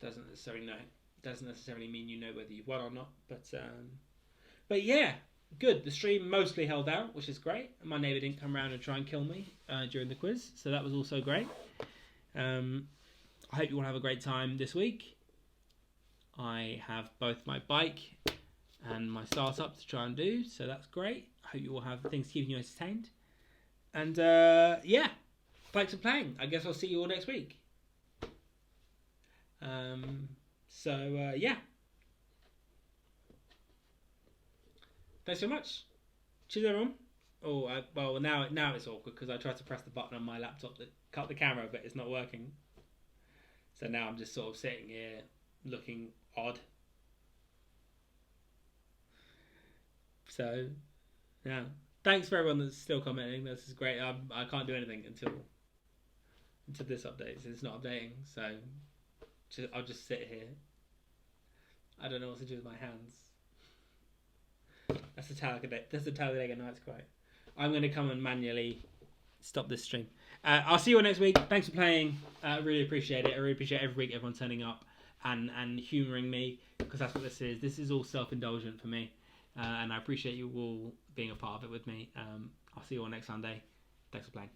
Doesn't necessarily mean you know whether you've won or not, but yeah, good. The stream mostly held out, which is great. My neighbour didn't come around and try and kill me during the quiz, so that was also great. I hope you all have a great time this week. I have both my bike and my startup to try and do, so that's great. I hope you all have things keeping you entertained. And yeah, thanks for playing. I guess I'll see you all next week. Yeah. Thanks so much. Cheers, everyone. Oh, well, now it's awkward because I tried to press the button on my laptop that cut the camera, but it's not working. So now I'm just sort of sitting here looking odd. So, yeah. Thanks for everyone that's still commenting. This is great. I can't do anything until this updates. It's not updating, so I'll just sit here. I don't know what to do with my hands. That's a Talladega Nights quote. I'm going to come and manually stop this stream. I'll see you all next week. Thanks for playing. I really appreciate it. I really appreciate every week everyone turning up and humouring me, because that's what this is. This is all self-indulgent for me, and I appreciate you all being a part of it with me. I'll see you all next Sunday. Thanks for playing.